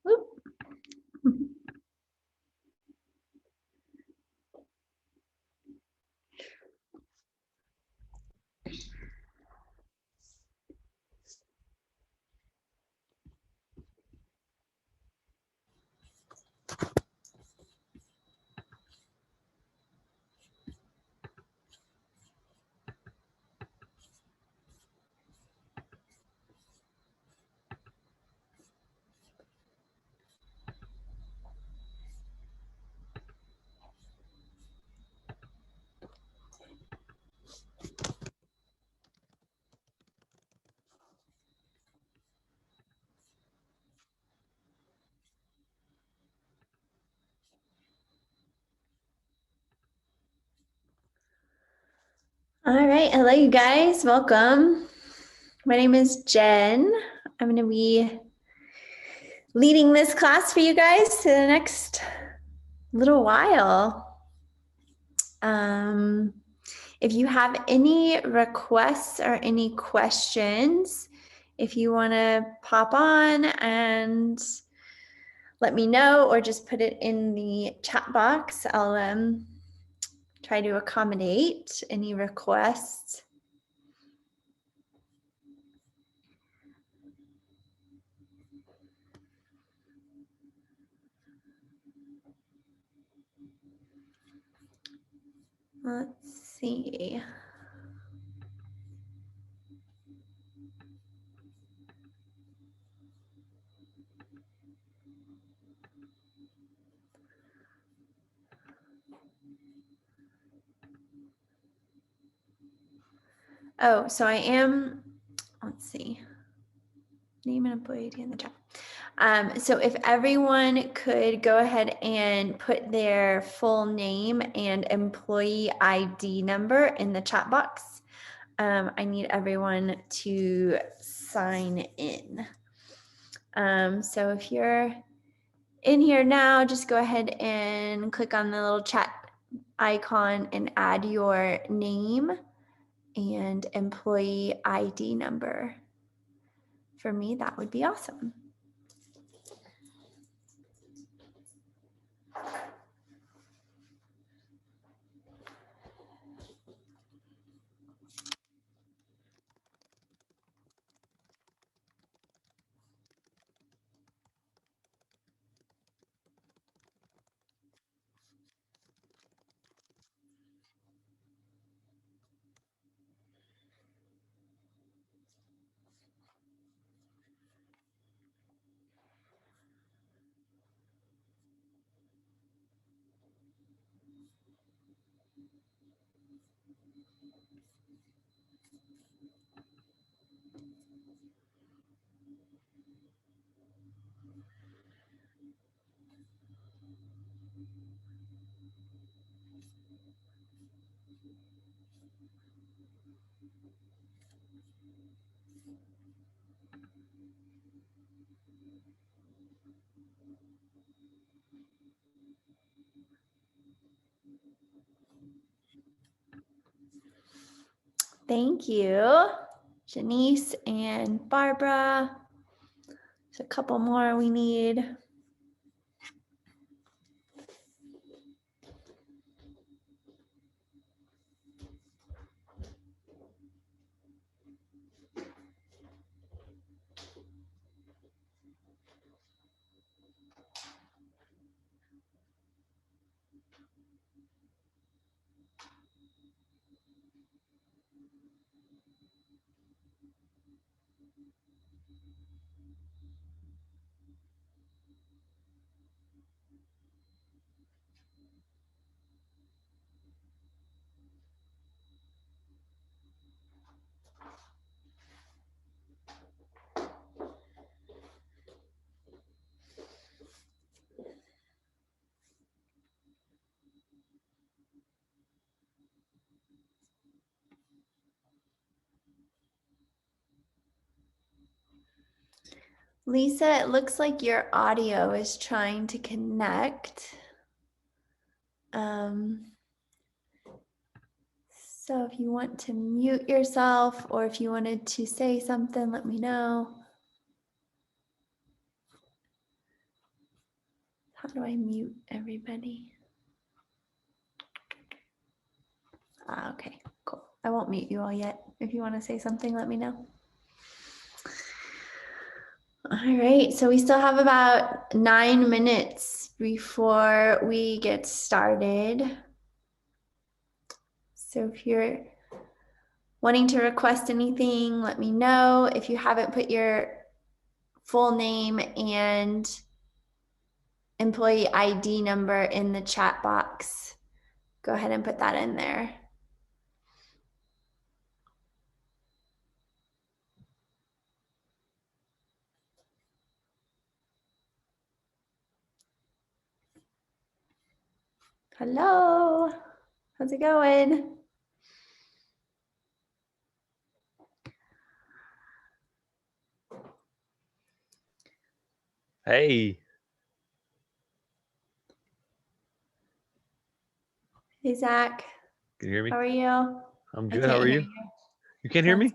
Whoop. All right, hello you guys, welcome. My name is Jen. I'm going to be leading this class for you guys to the next little while. If you have any requests or any questions, if you want to pop on and let me know or just put it in the chat box, I'll try to accommodate any requests. Let's see. Oh, so I am, let's see, name an employee in the chat. So if everyone could go ahead and put their full name and employee ID number in the chat box. I need everyone to sign in. So if you're in here now, just go ahead and click on the little chat icon and add your name and employee ID number. For me, that would be awesome. Thank you, Janice and Barbara. There's a couple more we need. Lisa, it looks like your audio is trying to connect. So if you want to mute yourself or if you wanted to say something, let me know. How do I mute everybody? Okay, cool. I won't mute you all yet. If you want to say something, let me know. All right, so we still have about 9 minutes before we get started. So if you're wanting to request anything, let me know. If you haven't put your full name and employee ID number in the chat box, go ahead and put that in there. Hello, how's it going? Hey. Hey, Zach. Can you hear me? How are you? I'm good. How are you? You can't hear me?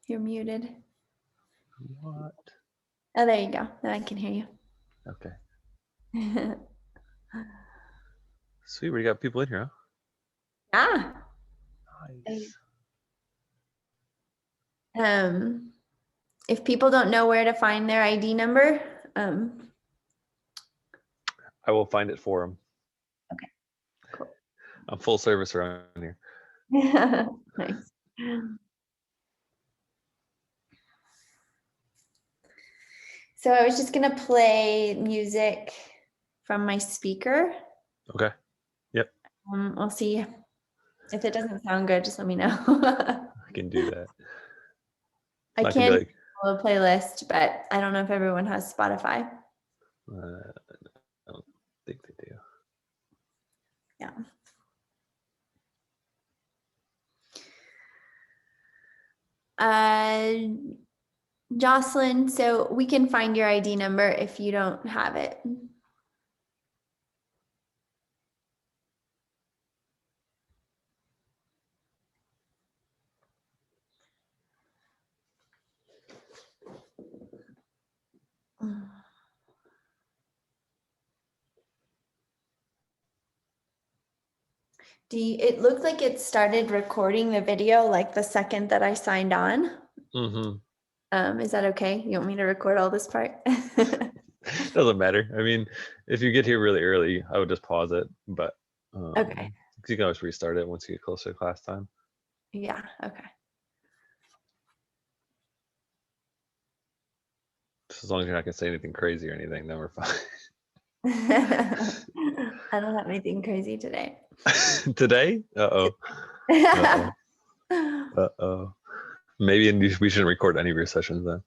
You're muted. What? Oh, there you go. Now I can hear you. Okay. Sweet. We got people in here, Yeah. Nice. If people don't know where to find their ID number, I will find it for them. Okay, cool. I'm full service around here. Nice. So I was just gonna play music from my speaker. Okay. Yep. We'll see if it doesn't sound good. Just let me know. I can do that. I can follow a playlist, but I don't know if everyone has Spotify. I don't think they do. Yeah. Jocelyn, so we can find your ID number if you don't have it. It looked like it started recording the video like the second that I signed on. Mm-hmm. Is that okay? You want me to record all this part? Doesn't matter. I mean, if you get here really early, I would just pause it, but Okay. You can always restart it once you get closer to class time. Yeah, okay. Just as long as you're not gonna say anything crazy or anything, then we're fine. I don't have anything crazy today. Today? Uh-oh. Uh-oh. Uh-oh. Maybe we shouldn't record any of your sessions then.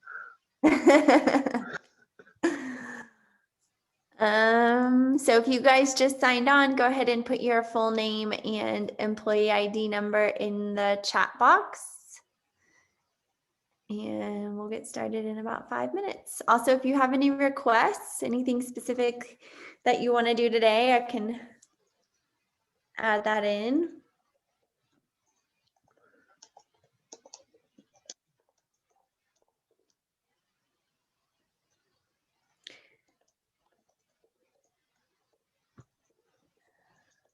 So if you guys just signed on, go ahead and put your full name and employee ID number in the chat box. And we'll get started in about 5 minutes. Also, if you have any requests, anything specific that you want to do today, I can add that in.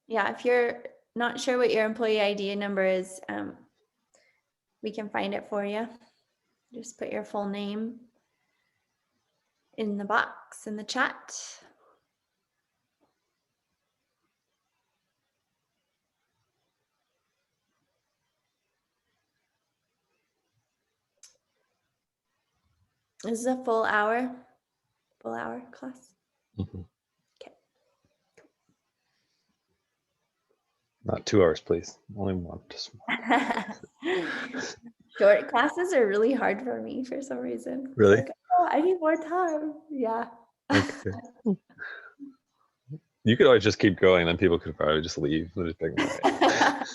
Yeah, if you're not sure what your employee ID number is, we can find it for you. Just put your full name in the box in the chat. This is a full hour class. Mhm. Okay. Not 2 hours, please. Only one. Just one. Short classes are really hard for me for some reason. It's Really? like, oh, I need more time. Yeah. Okay. You could always just keep going, then people could probably just leave. They'll just be like, "All right,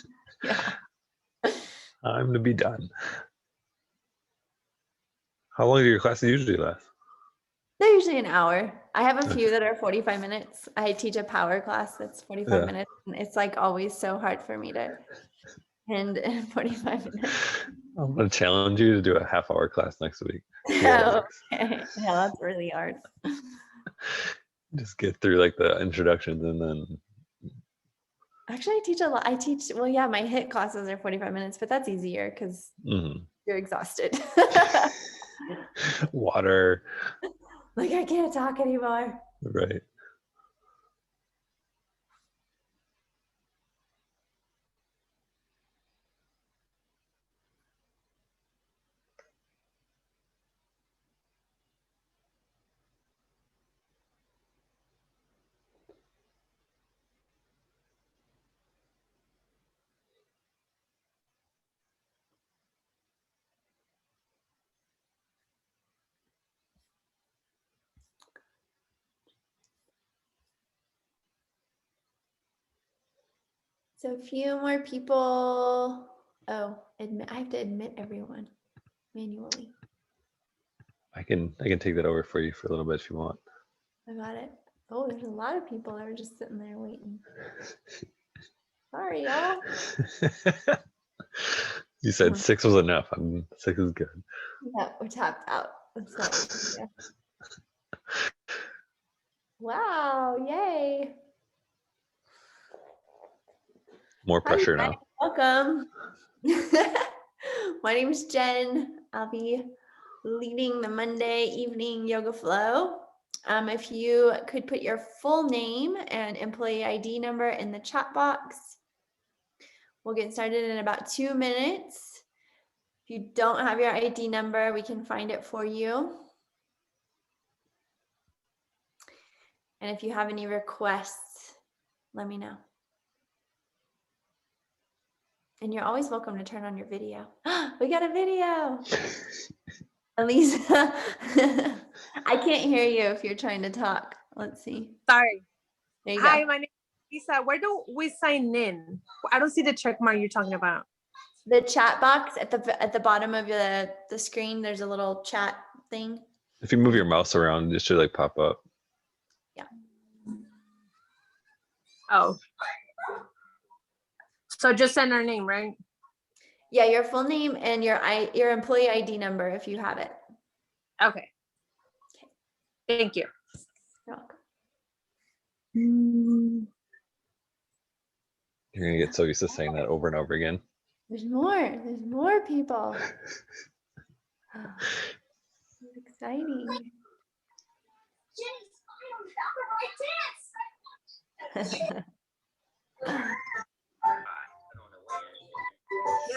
Yeah. time to be done." How long do your classes usually last? They're usually an hour. I have a few that are 45 minutes. I teach a power class that's 45 Yeah. minutes. And it's like always so hard for me to end in 45 minutes. I'm gonna challenge you to do a half-hour class next week. See how it works. Okay. Yeah, that's really hard. Just get through like the introductions and then Actually, I teach a lot. Well, yeah, my HIT classes are 45 minutes, but that's easier because mhm. you're exhausted. Water. Like, I can't talk anymore. Right. So a few more people. Oh, I have to admit everyone manually. I can take that over for you for a little bit if you want. I got it. Oh, there's a lot of people that were just sitting there waiting. Sorry, y'all. You said 6 was enough. 6 is good. Yeah, we're tapped out. That's not what we do. Wow, yay. More Hi, pressure guys. now. Welcome. My name is Jen. I'll be leading the Monday evening yoga flow. If you could put your full name and employee ID number in the chat box. We'll get started in about 2 minutes. If you don't have your ID number, we can find it for you. And if you have any requests, let me know. And you're always welcome to turn on your video. We got a video. Elisa, I can't hear you if you're trying to talk. Let's see. Sorry. There you Hi, go. my name is Lisa. Where do we sign in? I don't see the check mark you're talking about. The chat box at the bottom of the screen, there's a little chat thing. If you move your mouse around, it should like pop up. Yeah. Oh. So just send our name, right? Yeah, your full name and your employee ID number if you have it. Okay. Thank you. You're welcome. You're gonna get so used to saying that over and over again. There's more people. It's exciting.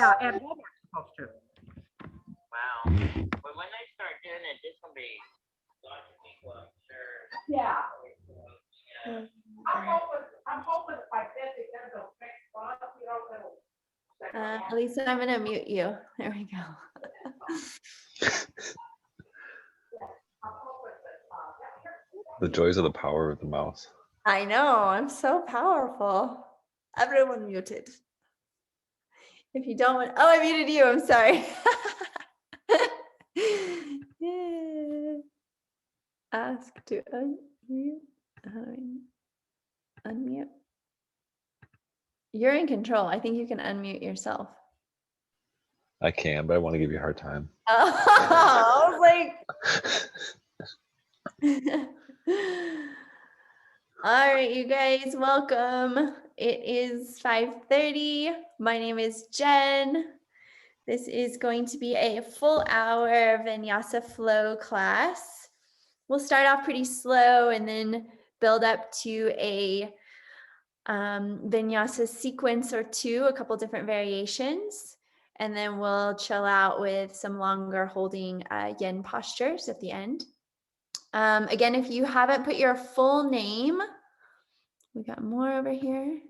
Yeah, and Walmart's supposed to. Wow. But when they start doing it, this will be lots of people, I'm sure. Yeah. Mm. I'm hoping if I bet they get those fixed spots, you know, Lisa, I'm gonna mute you. There we go. The joys of the power of the mouse. I know, I'm so powerful. Everyone muted. If you don't want, oh, I muted you, I'm sorry. Yeah. Ask to unmute. Unmute. You're in control. I think you can unmute yourself. I can, but I want to give you a hard time. Oh, I was like, all right, you guys, welcome. It is 5:30. My name is Jen. This is going to be a full hour Vinyasa flow class. We'll start off pretty slow and then build up to a Vinyasa sequence or two, a couple different variations. And then we'll chill out with some longer holding yin postures at the end. Again, if you haven't put your full name, we got more over here.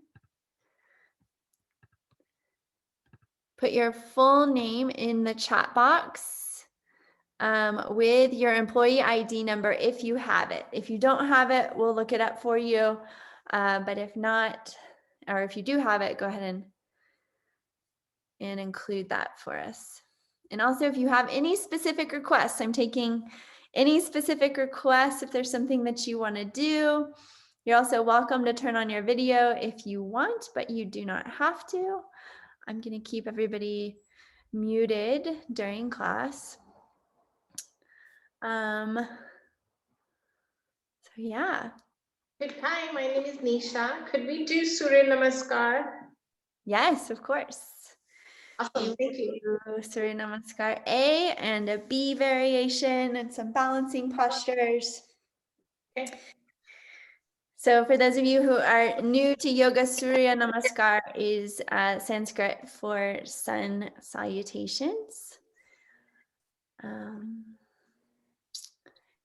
Put your full name in the chat box with your employee ID number if you have it. If you don't have it, we'll look it up for you. But if not, or if you do have it, go ahead and include that for us. And also, if you have any specific requests, I'm taking any specific requests. If there's something that you want to do, you're also welcome to turn on your video if you want, but you do not have to. I'm going to keep everybody muted during class. So yeah. Hi, my name is Nisha. Could we do Surya Namaskar? Yes, of course. Awesome, thank you. Surya Namaskar A and a B variation and some balancing postures. Okay. So for those of you who are new to yoga, Surya Namaskar is Sanskrit for sun salutations.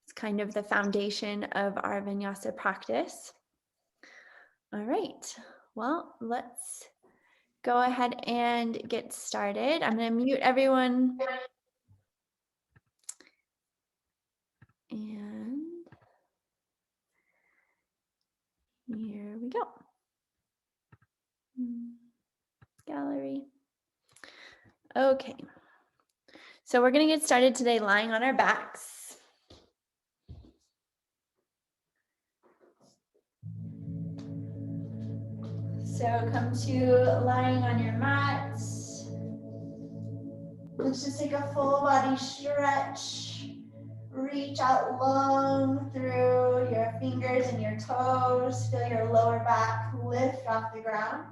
It's kind of the foundation of our Vinyasa practice. All right, well, let's go ahead and get started. I'm going to mute everyone. And here we go. Gallery. Okay. So we're going to get started today lying on our backs. So come to lying on your mat. Let's just take a full body stretch. Reach out long through your fingers and your toes. Feel your lower back lift off the ground.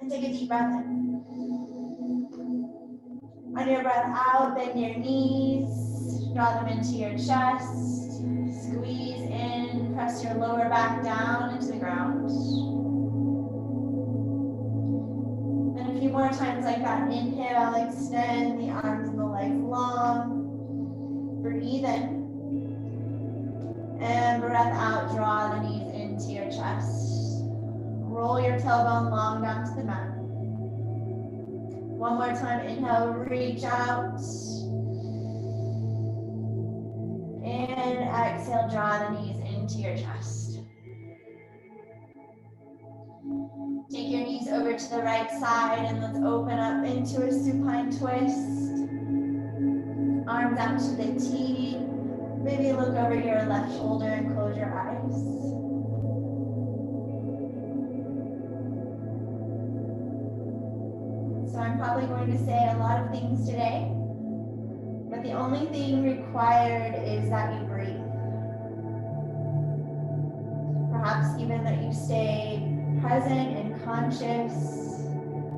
And take a deep breath in. On your breath out, bend your knees. Draw them into your chest. Squeeze in. Press your lower back down into the ground. And a few more times like that. Inhale, extend the arms and the legs long. Breathe in. And breath out, draw the knees into your chest. Roll your tailbone long down to the mat. One more time, inhale, reach out. And exhale, draw the knees into your chest. Take your knees over to the right side and let's open up into a supine twist. Arms out to the T. Maybe look over your left shoulder and close your eyes. So I'm probably going to say a lot of things today, but the only thing required is that you breathe. Perhaps even that you stay present and conscious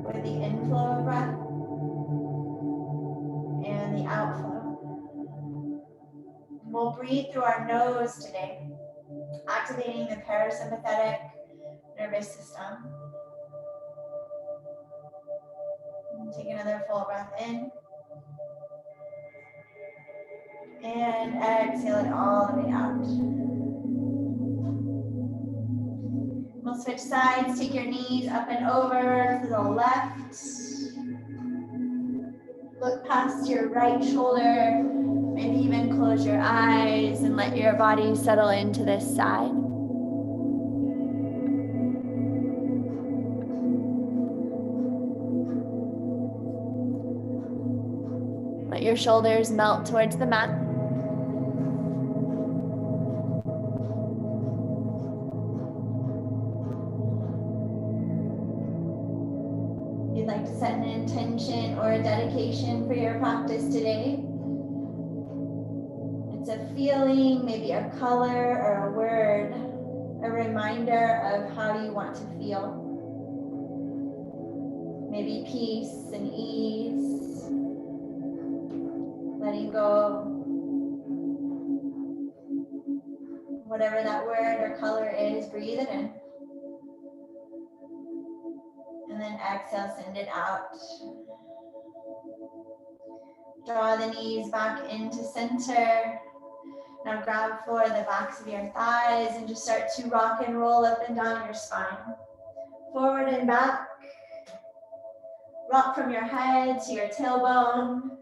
with the inflow of breath and the outflow. We'll breathe through our nose today, activating the parasympathetic nervous system. And take another full breath in. And exhale it all the way out. We'll switch sides, take your knees up and over to the left. Look past your right shoulder. Maybe even close your eyes and let your body settle into this side. Let your shoulders melt towards the mat. set an intention or a dedication for your practice today. It's a feeling, maybe a color or a word, a reminder of how you want to feel. Maybe peace and ease, letting go. Whatever that word or color is, breathe it in. And then exhale, send it out. Draw the knees back into center. Now grab for the backs of your thighs and just start to rock and roll up and down your spine. Forward and back. Rock from your head to your tailbone.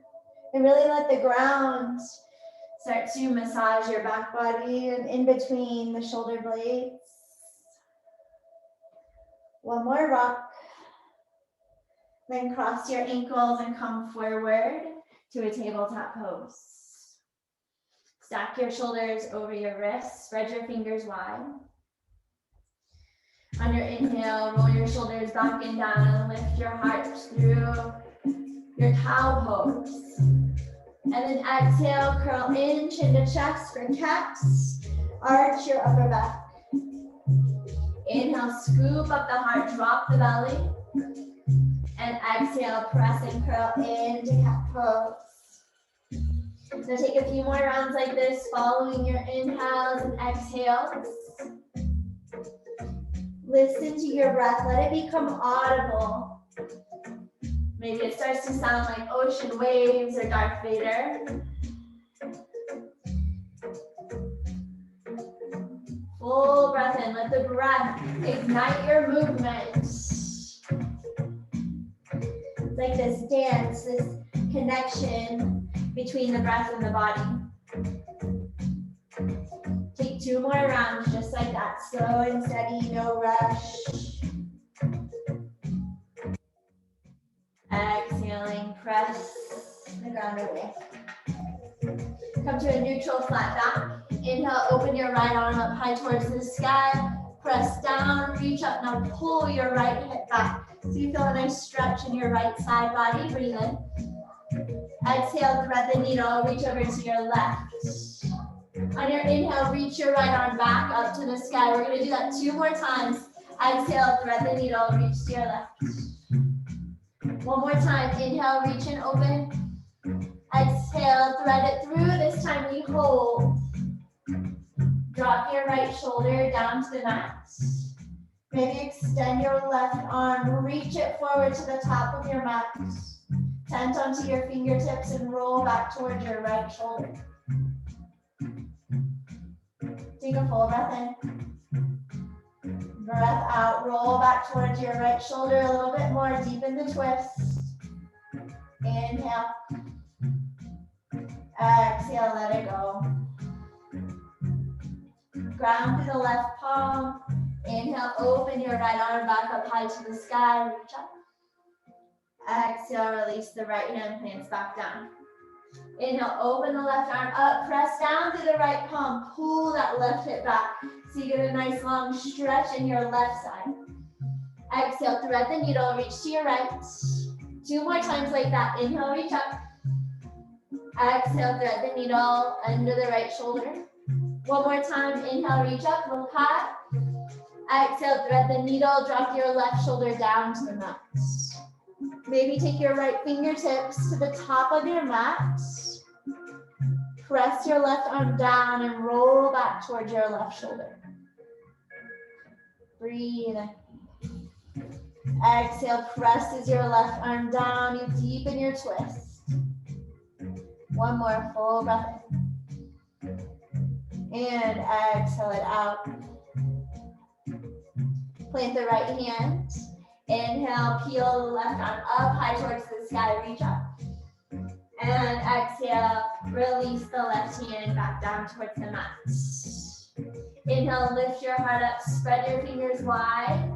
And really let the ground start to massage your back body and in between the shoulder blades. One more rock. Then cross your ankles and come forward to a tabletop pose. Stack your shoulders over your wrists, spread your fingers wide. On your inhale, roll your shoulders back and down and lift your heart through your cow pose. And then exhale, curl in, chin to chest for cats. Arch your upper back. Inhale, scoop up the heart, drop the belly. And exhale, press and curl into cat pose. Now take a few more rounds like this, following your inhales and exhales. Listen to your breath, let it become audible. Maybe it starts to sound like ocean waves or Darth Vader. Full breath in, let the breath ignite your movement. It's like this dance, this connection between the breath and the body. Take 2 more rounds just like that, slow and steady, no rush. Exhaling, press the ground away. Come to a neutral flat back. Inhale, open your right arm up high towards the sky. Press down, reach up, now pull your right hip back. So you feel a nice stretch in your right side body, breathe in. Exhale, thread the needle, reach over to your left. On your inhale, reach your right arm back up to the sky. We're gonna do that 2 more times. Exhale, thread the needle, reach to your left. 1 more time, inhale, reach and open. Exhale, thread it through, this time we hold. Drop your right shoulder down to the mat. Maybe extend your left arm, reach it forward to the top of your mat. Tent onto your fingertips and roll back towards your right shoulder. Take a full breath in. Breath out, roll back towards your right shoulder a little bit more, deepen the twist. Inhale. Exhale, let it go. Ground through the left palm. Inhale, open your right arm back up high to the sky, reach up. Exhale, release the right hand, plants back down. Inhale, open the left arm up, press down through the right palm, pull that left hip back. So you get a nice long stretch in your left side. Exhale, thread the needle, reach to your right. 2 more times like that. Inhale, reach up. Exhale, thread the needle under the right shoulder. 1 more time, inhale, reach up, look high. Exhale, thread the needle, drop your left shoulder down to the mat. Maybe take your right fingertips to the top of your mat. Press your left arm down and roll back towards your left shoulder. Breathe. Exhale, presses your left arm down. You deepen your twist. 1 more full breath in. And exhale it out. Plant the right hand. Inhale, peel the left arm up high towards the sky, reach up. And exhale, release the left hand back down towards the mat. Inhale, lift your heart up, spread your fingers wide.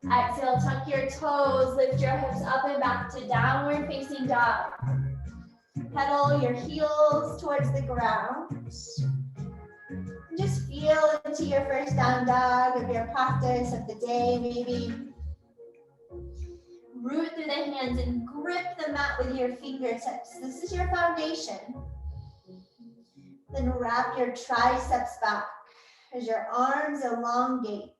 Exhale, tuck your toes, lift your hips up and back to downward facing dog. Pedal your heels towards the ground. Just feel into your first down dog of your practice of the day, maybe. root through the hands and grip the mat with your fingertips. This is your foundation. Then wrap your triceps back as your arms elongate.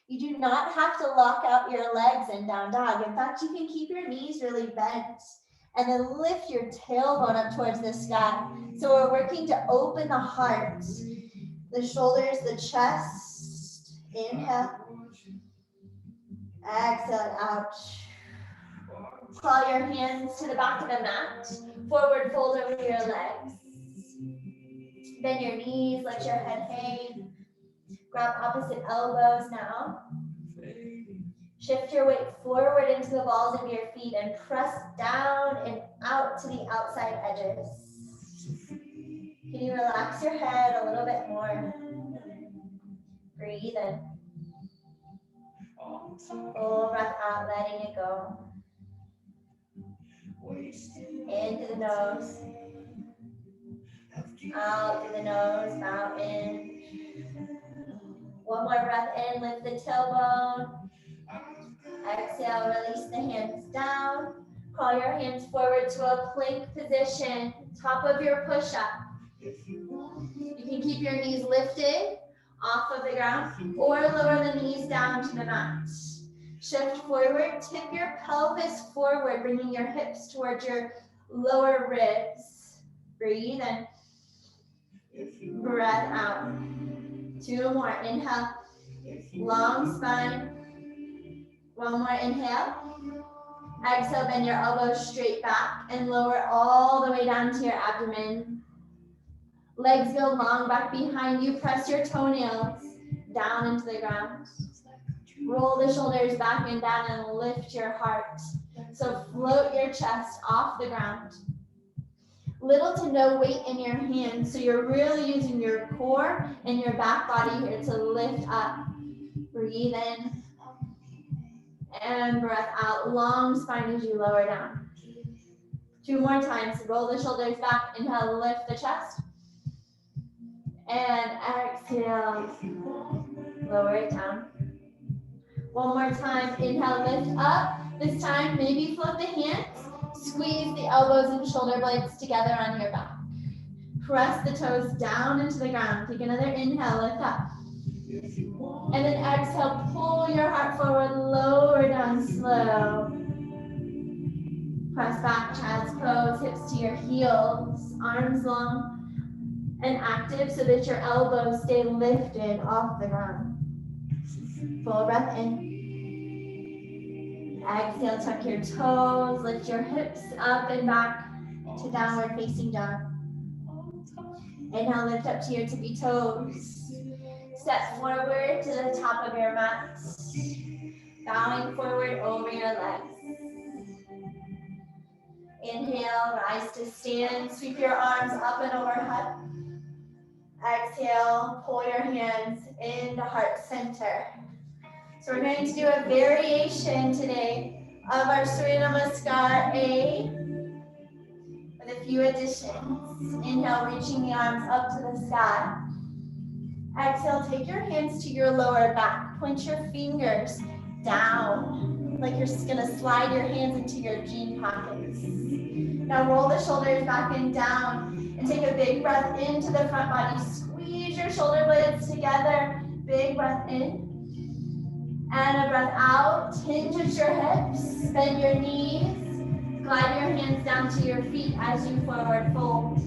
You do not have to lock out your legs in down dog. In fact, you can keep your knees really bent and then lift your tailbone up towards the sky. So we're working to open the heart, the shoulders, the chest. Inhale. Exhale out. Claw your hands to the back of the mat. Forward fold over your legs. Bend your knees, let your head hang. Grab opposite elbows now. Shift your weight forward into the balls of your feet and press down and out to the outside edges. Can you relax your head a little bit more? Breathe in. Full breath out, letting it go. In through the nose. Out through the nose, bow in. One more breath in, lift the tailbone. Exhale, release the hands down. Crawl your hands forward to a plank position, top of your push-up. You can keep your knees lifted off of the ground or lower the knees down to the mat. Shift forward, tip your pelvis forward, bringing your hips towards your lower ribs. Breathe in. Breath out. 2 more. Inhale. Long spine. 1 more. Inhale. Exhale, bend your elbows straight back and lower all the way down to your abdomen. Legs go long back behind you. Press your toenails down into the ground. Roll the shoulders back and down and lift your heart. So float your chest off the ground. Little to no weight in your hands, so you're really using your core and your back body here to lift up. Breathe in and breath out. Long spine as you lower down. 2 more times. Roll the shoulders back. Inhale, lift the chest. And exhale, lower it down. 1 more time. Inhale, lift up. This time, maybe float the hands. Squeeze the elbows and shoulder blades together on your back. Press the toes down into the ground. Take another inhale, lift up. And then exhale, pull your heart forward, lower down slow. Press back, child's pose, hips to your heels, arms long and active so that your elbows stay lifted off the ground. Full breath in. Exhale, tuck your toes, lift your hips up and back to downward facing dog. Inhale, lift up to your tippy toes. Step forward to the top of your mat. Bowing forward over your legs. Inhale, rise to stand. Sweep your arms up and overhead. Exhale, pull your hands into heart center. So we're going to do a variation today of our Surya Namaskar A with a few additions. Inhale, reaching the arms up to the sky. Exhale, take your hands to your lower back. Point your fingers down, like you're just gonna slide your hands into your jean pockets. Now roll the shoulders back and down and take a big breath into the front body. Squeeze your shoulder blades together. Big breath in. And a breath out, hinge at your hips, bend your knees, glide your hands down to your feet as you forward fold.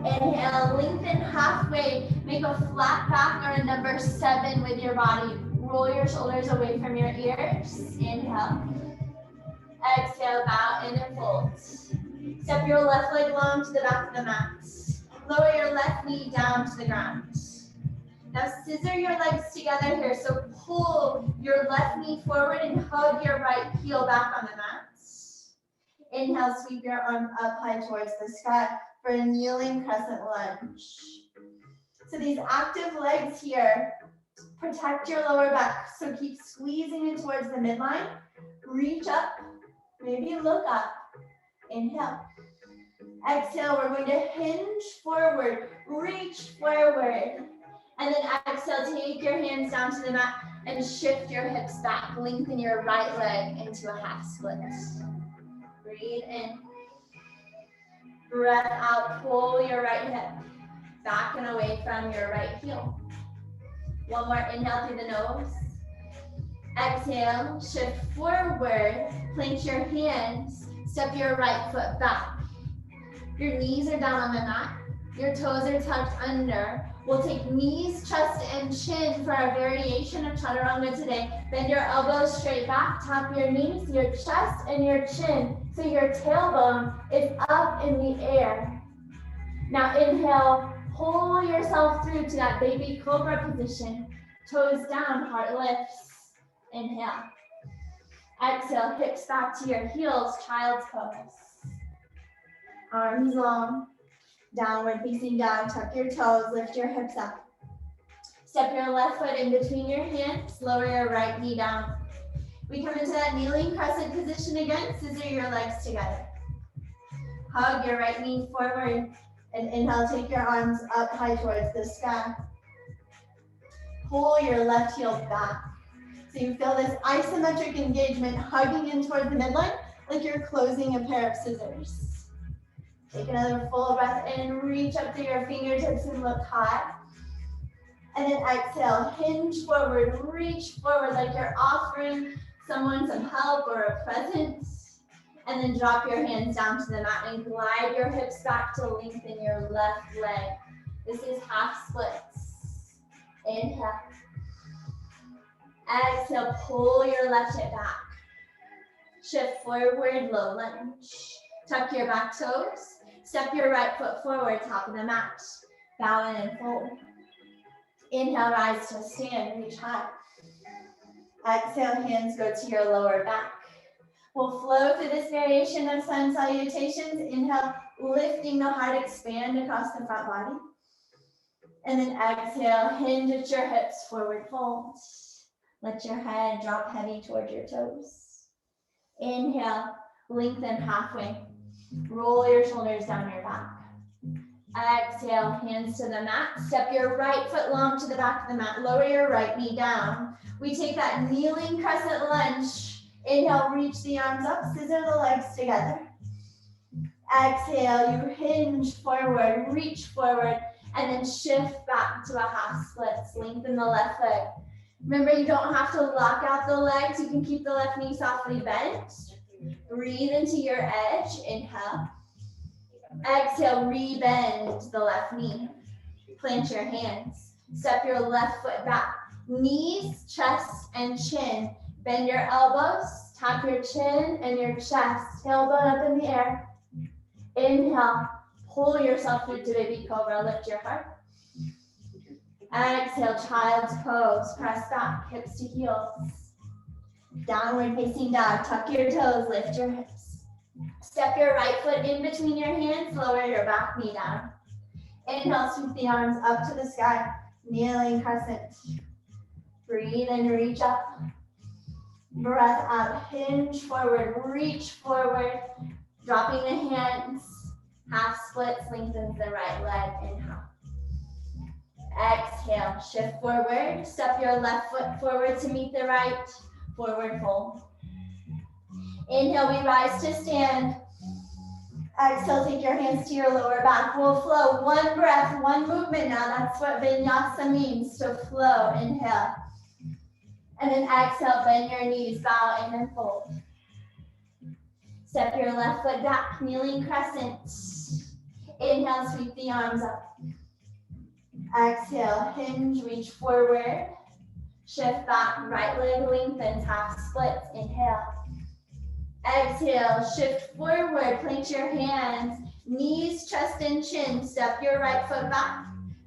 Inhale, lengthen halfway, make a flat back or a number 7 with your body. Roll your shoulders away from your ears. Inhale. Exhale, bow in and fold. Step your left leg long to the back of the mat. Lower your left knee down to the ground. Now scissor your legs together here, so pull your left knee forward and hug your right heel back on the mat. Inhale, sweep your arm up high towards the sky for a kneeling crescent lunge. So these active legs here protect your lower back, so keep squeezing it towards the midline. Reach up, maybe look up. Inhale. Exhale, we're going to hinge forward, reach forward. And then exhale, take your hands down to the mat. and shift your hips back. Lengthen your right leg into a half split. Breathe in. Breath out, pull your right hip back and away from your right heel. One more inhale through the nose. Exhale, shift forward, plank your hands, step your right foot back. Your knees are down on the mat. Your toes are tucked under. We'll take knees, chest, and chin for our variation of chaturanga today. Bend your elbows straight back, tap your knees, your chest, and your chin. So your tailbone is up in the air. Now inhale, pull yourself through to that baby cobra position. Toes down, heart lifts. Inhale. Exhale, hips back to your heels, child's pose. Arms long. Downward facing dog, tuck your toes, lift your hips up. Step your left foot in between your hands, lower your right knee down. We come into that kneeling crescent position again, scissor your legs together. Hug your right knee forward, and inhale, take your arms up high towards the sky. Pull your left heel back. So you feel this isometric engagement hugging in toward the midline, like you're closing a pair of scissors. Take another full breath in, reach up through your fingertips and look high. And then exhale, hinge forward, reach forward like you're offering someone some help or a present. And then drop your hands down to the mat and glide your hips back to lengthen your left leg. This is half splits. Inhale. Exhale, pull your left hip back. Shift forward, low lunge. Tuck your back toes. Step your right foot forward, top of the mat. Bow in and fold. Inhale, rise to a stand, reach high. Exhale, hands go to your lower back. We'll flow through this variation of sun salutations. Inhale, lifting the heart, expand across the front body. And then exhale, hinge at your hips, forward fold. Let your head drop heavy toward your toes. Inhale, lengthen halfway. Roll your shoulders down your back. Exhale, hands to the mat. Step your right foot long to the back of the mat. Lower your right knee down. We take that kneeling crescent lunge. Inhale, reach the arms up, scissor the legs together. Exhale, you hinge forward, reach forward, and then shift back to a half split. Lengthen the left leg. Remember, you don't have to lock out the legs. You can keep the left knee softly bent. Breathe into your edge. Inhale. Exhale, re-bend the left knee. Plant your hands. Step your left foot back. Knees, chest, and chin. Bend your elbows. Tap your chin and your chest. Tailbone up in the air. Inhale. Pull yourself through to baby cobra. Lift your heart. Exhale, child's pose. Press back, hips to heels. Downward facing dog. Tuck your toes, lift your hips. Step your right foot in between your hands, lower your back knee down. Inhale, sweep the arms up to the sky. Kneeling crescent. Breathe and reach up. Breath out, hinge forward, reach forward. Dropping the hands. Half splits, lengthens the right leg. Inhale. Exhale, shift forward. Step your left foot forward to meet the right. Forward fold. Inhale, we rise to stand. Exhale, take your hands to your lower back. We'll flow one breath, one movement now. That's what vinyasa means, to flow. Inhale. And then exhale, bend your knees, bow in and fold. Step your left foot back, kneeling crescent. Inhale, sweep the arms up. Exhale, hinge, reach forward. Shift back, right leg lengthens, half splits. Inhale. Exhale, shift forward, plant your hands, knees, chest, and chin. Step your right foot back.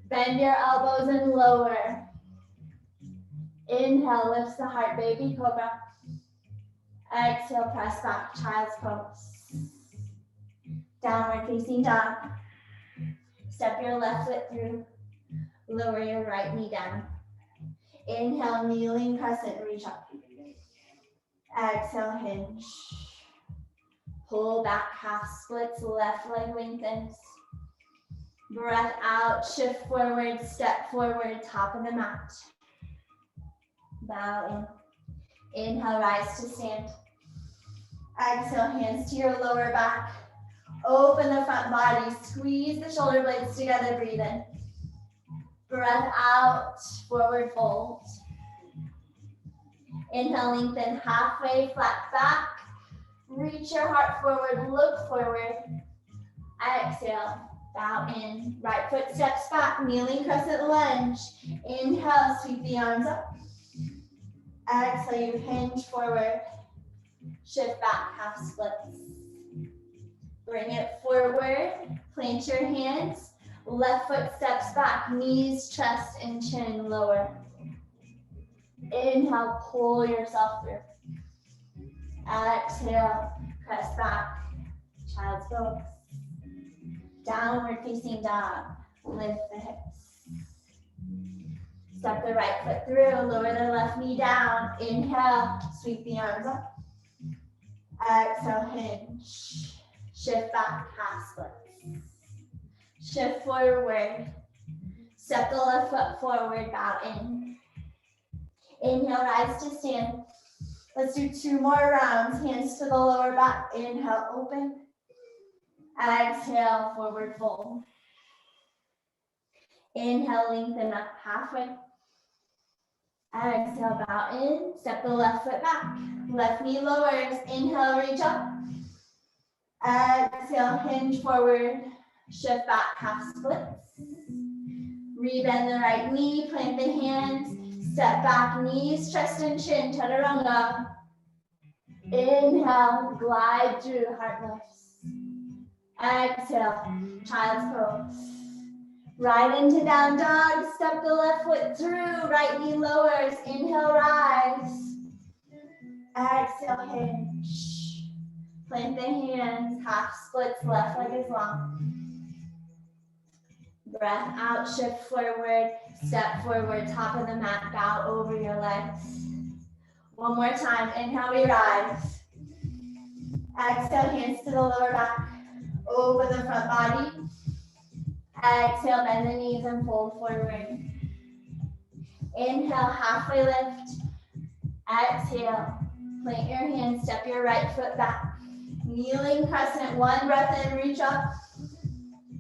Bend your elbows and lower. Inhale, lifts the heart, baby cobra. Exhale, press back, child's pose. Downward facing dog. Step your left foot through. Lower your right knee down. Inhale, kneeling crescent, reach up. Exhale, hinge. Pull back, half splits, left leg lengthens. Breath out, shift forward, step forward, top of the mat. bow in. Inhale, rise to stand. Exhale, hands to your lower back. Open the front body, squeeze the shoulder blades together, breathe in. Breath out, forward fold. Inhale, lengthen halfway, flat back. Reach your heart forward, look forward. Exhale, bow in. Right foot steps back, kneeling crescent lunge. Inhale, sweep the arms up. Exhale, you hinge forward. Shift back, half splits. Bring it forward, plant your hands. Left foot steps back, knees, chest, and chin lower. Inhale, pull yourself through. Exhale, press back, child's pose. Downward facing dog, lift the hips. Step the right foot through, lower the left knee down. Inhale, sweep the arms up. Exhale, hinge. Shift back, half splits. Shift forward. Step the left foot forward, bow in. Inhale, rise to stand. Let's do 2 more rounds. Hands to the lower back. Inhale, open. Exhale, forward fold. Inhale, lengthen up halfway. Exhale, bow in. Step the left foot back. Left knee lowers. Inhale, reach up. Exhale, hinge forward. Shift back, half splits. Rebend the right knee, plant the hands. Step back, knees, chest and chin, chaturanga. Inhale, glide through, heart lifts. Exhale, child's pose. Right into down dog, step the left foot through, right knee lowers. Inhale, rise. Exhale, hinge. Plant the hands, half splits, left leg is long. Breath out, shift forward, step forward, top of the mat, bow over your legs. One more time, inhale, we rise. Exhale, hands to the lower back, over the front body. Exhale, bend the knees and fold forward. Inhale, halfway lift. Exhale, plant your hands, step your right foot back. Kneeling crescent, 1 breath in, reach up.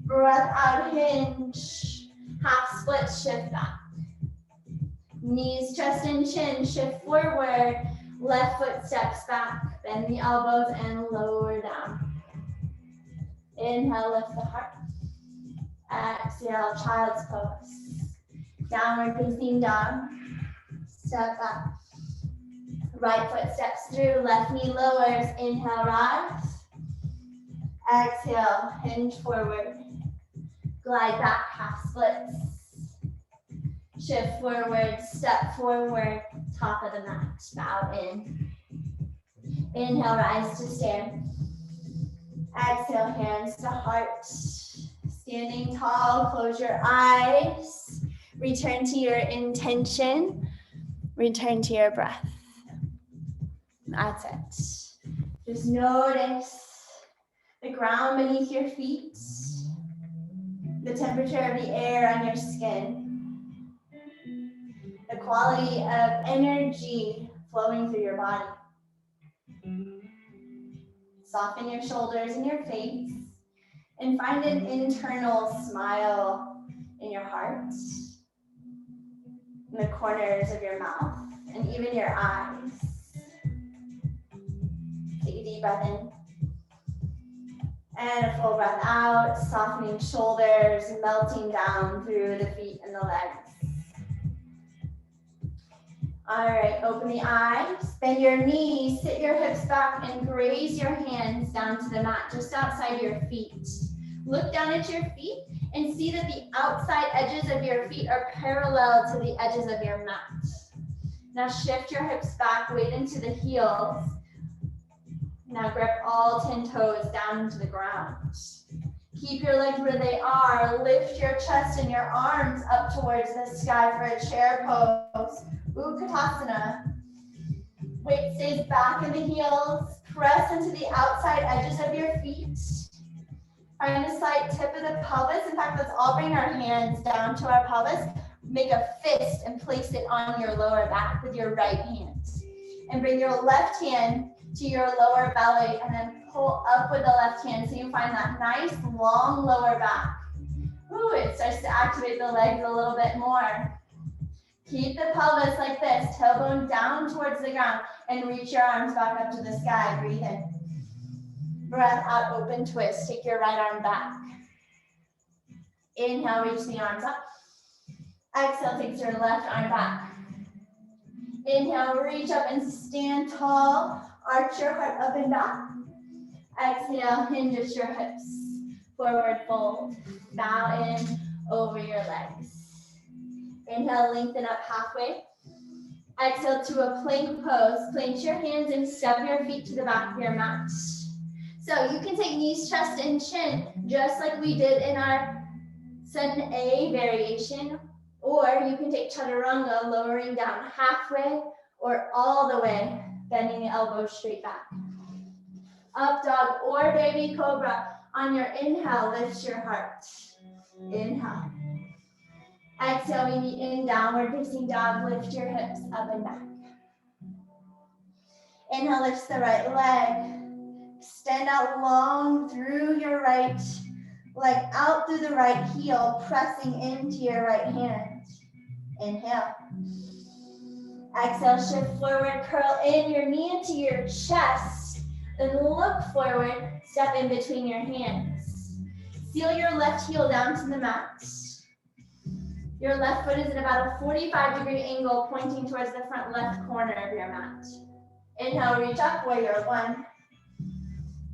Breath out, hinge. Half split, shift back. Knees, chest, and chin, shift forward. Left foot steps back. Bend the elbows and lower down. Inhale, lift the heart. Exhale, child's pose. Downward facing dog. Step back. Right foot steps through, left knee lowers. Inhale, rise. Exhale, hinge forward. Glide back, half splits. Shift forward, step forward, top of the mat, bow in. Inhale, rise to stand. Exhale, hands to heart. Standing tall, close your eyes. Return to your intention. Return to your breath. That's it. Just notice the ground beneath your feet, the temperature of the air on your skin, the quality of energy flowing through your body. Soften your shoulders and your face and find an internal smile in your heart, in the corners of your mouth, and even your eyes. Take a deep breath in. And a full breath out, softening shoulders, melting down through the feet and the legs. All right, open the eyes, bend your knees, sit your hips back, and graze your hands down to the mat just outside your feet. Look down at your feet and see that the outside edges of your feet are parallel to the edges of your mat. Now shift your hips back, weight into the heels. Now grip all 10 toes down into the ground. Keep your legs where they are. Lift your chest and your arms up towards the sky for a chair pose. Utkatasana. Weight stays back in the heels. Press into the outside edges of your feet. Find a slight tip of the pelvis. In fact, let's all bring our hands down to our pelvis. Make a fist and place it on your lower back with your right hand. And bring your left hand to your lower belly and then pull up with the left hand so you find that nice long lower back. Ooh, it starts to activate the legs a little bit more. Keep the pelvis like this, tailbone down towards the ground, and reach your arms back up to the sky. Breathe in. Breath out, open twist. Take your right arm back. Inhale, reach the arms up. Exhale, takes your left arm back. Inhale, reach up and stand tall. Arch your heart up and back. Exhale, hinge your hips. Forward fold. Bow in over your legs. Inhale, lengthen up halfway. Exhale to a plank pose. Place your hands and step your feet to the back of your mat. So you can take knees, chest, and chin, just like we did in our Sun A variation, or you can take chaturanga, lowering down halfway or all the way, bending the elbows straight back. Up dog or baby cobra. On your inhale, lift your heart. Inhale. Exhale, we meet in downward facing dog. Lift your hips up and back. Inhale, lifts the right leg. Extend out long through your right leg, out through the right heel, pressing into your right hand. Inhale. Exhale, shift forward, curl in your knee into your chest. Then look forward, step in between your hands. Seal your left heel down to the mat. Your left foot is at about a 45-degree angle, pointing towards the front left corner of your mat. Inhale, reach up, warrior one.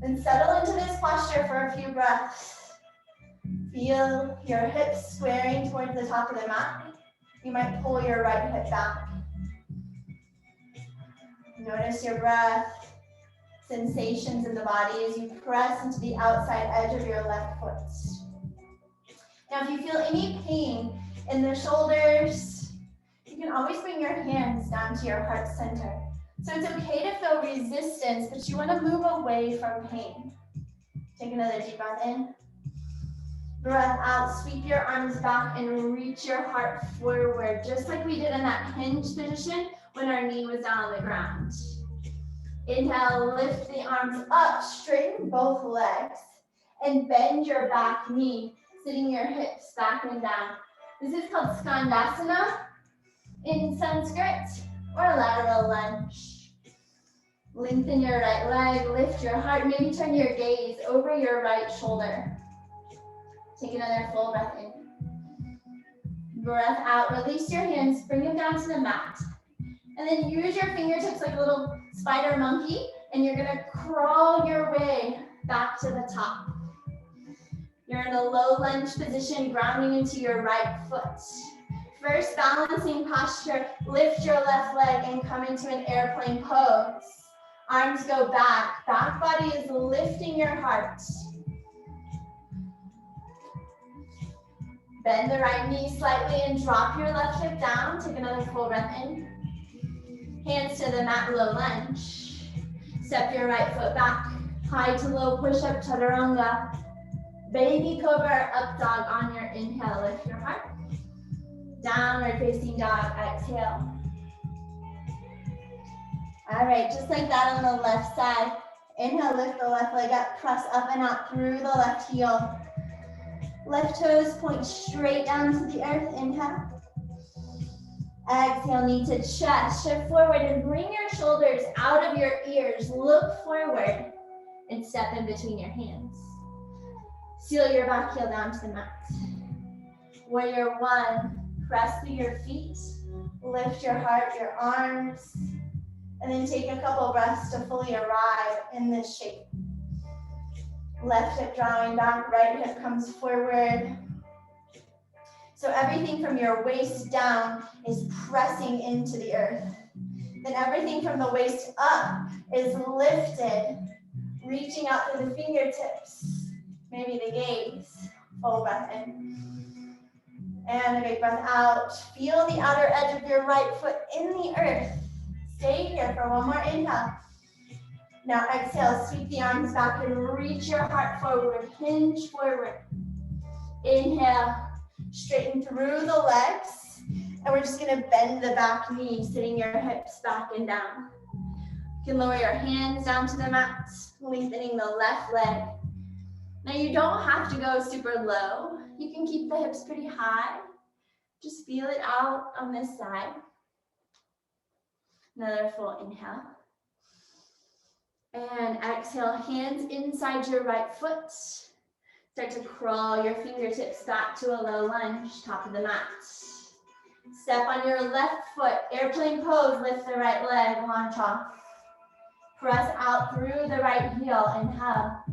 Then settle into this posture for a few breaths. Feel your hips squaring towards the top of the mat. You might pull your right hip back. Notice your breath, sensations in the body as you press into the outside edge of your left foot. Now, if you feel any pain in the shoulders, you can always bring your hands down to your heart center. So it's okay to feel resistance, but you want to move away from pain. Take another deep breath in. Breath out, sweep your arms back and reach your heart forward, just like we did in that hinge position when our knee was down on the ground. Inhale, lift the arms up, straighten both legs, and bend your back knee, sitting your hips back and down. This is called Skandasana in Sanskrit, or lateral lunge. Lengthen your right leg, lift your heart, maybe turn your gaze over your right shoulder. Take another full breath in. Breath out, release your hands, bring them down to the mat. And then use your fingertips like a little spider monkey, and you're gonna crawl your way back to the top. You're in a low lunge position, grounding into your right foot. First, balancing posture, lift your left leg and come into an airplane pose. Arms go back, back body is lifting your heart. Bend the right knee slightly and drop your left hip down. Take another full breath in. Hands to the mat, low lunge. Step your right foot back. High to low push-up chaturanga. Baby cobra, up dog on your inhale. Lift your heart. Downward facing dog, exhale. All right, just like that on the left side. Inhale, lift the left leg up, press up and out through the left heel. Left toes point straight down to the earth. Inhale. Exhale, knee to chest. Shift forward and bring your shoulders out of your ears. Look forward and step in between your hands. Seal your back heel down to the mat. Warrior one, press through your feet. Lift your heart, your arms, and then take a couple breaths to fully arrive in this shape. Left hip drawing back, right hip comes forward. So everything from your waist down is pressing into the earth. Then everything from the waist up is lifted, reaching out through the fingertips, maybe the gaze. Full breath in. And a big breath out. Feel the outer edge of your right foot in the earth. Stay here for one more inhale. Now exhale, sweep the arms back and reach your heart forward, hinge forward. Inhale, straighten through the legs. And we're just gonna bend the back knee, sitting your hips back and down. You can lower your hands down to the mat, lengthening the left leg. Now you don't have to go super low. You can keep the hips pretty high. Just feel it out on this side. Another full inhale. And exhale, hands inside your right foot. Start to crawl your fingertips back to a low lunge, top of the mat. Step on your left foot, airplane pose, lift the right leg, launch off. Press out through the right heel, inhale.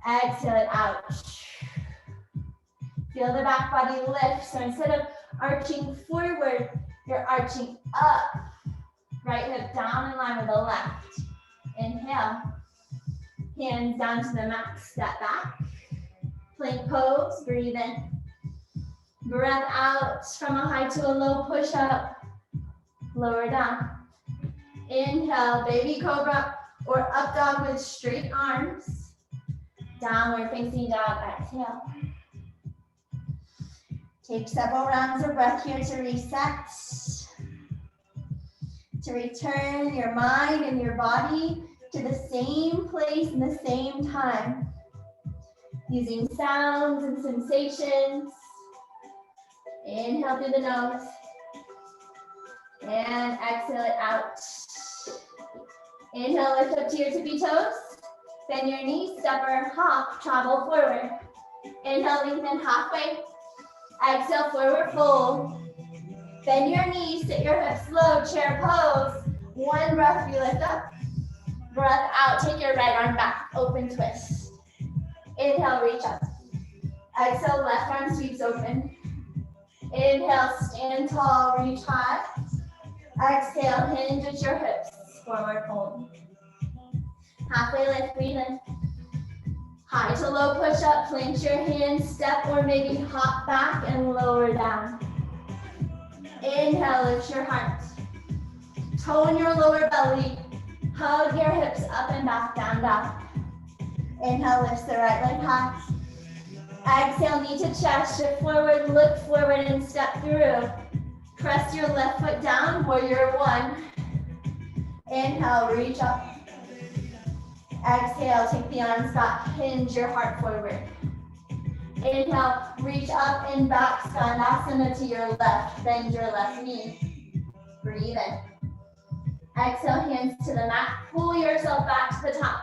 Exhale it out. Feel the back body lift. So instead of arching forward, you're arching up. Right hip down in line with the left. Inhale. Hands down to the mat, step back. Plank pose, breathe in. Breath out from a high to a low, push up. Lower down. Inhale, baby cobra or up dog with straight arms. Downward facing dog, exhale. Take several rounds of breath here to reset. To return your mind and your body to the same place and the same time. Using sounds and sensations. Inhale through the nose. And exhale it out. Inhale, lift up to your tippy toes. Bend your knees, step or hop, travel forward. Inhale, lengthen halfway. Exhale, forward fold. Bend your knees, sit your hips low, chair pose. One breath, you lift up. Breath out, take your right arm back, open twist. Inhale, reach up. Exhale, left arm sweeps open. Inhale, stand tall, reach high. Exhale, hinge at your hips, forward fold. Halfway lift, breathe in. High to low push up, plank your hands, step or maybe hop back and lower down. Inhale, lift your heart. Tone your lower belly. Hug your hips up and back, down, down. Inhale, lifts the right leg high. Exhale, knee to chest, shift forward, look forward and step through. Press your left foot down, warrior one. Inhale, reach up. Exhale, take the arms back, hinge your heart forward. Inhale, reach up and back, Skandasana to your left, bend your left knee. Breathe in. Exhale, hands to the mat, pull yourself back to the top.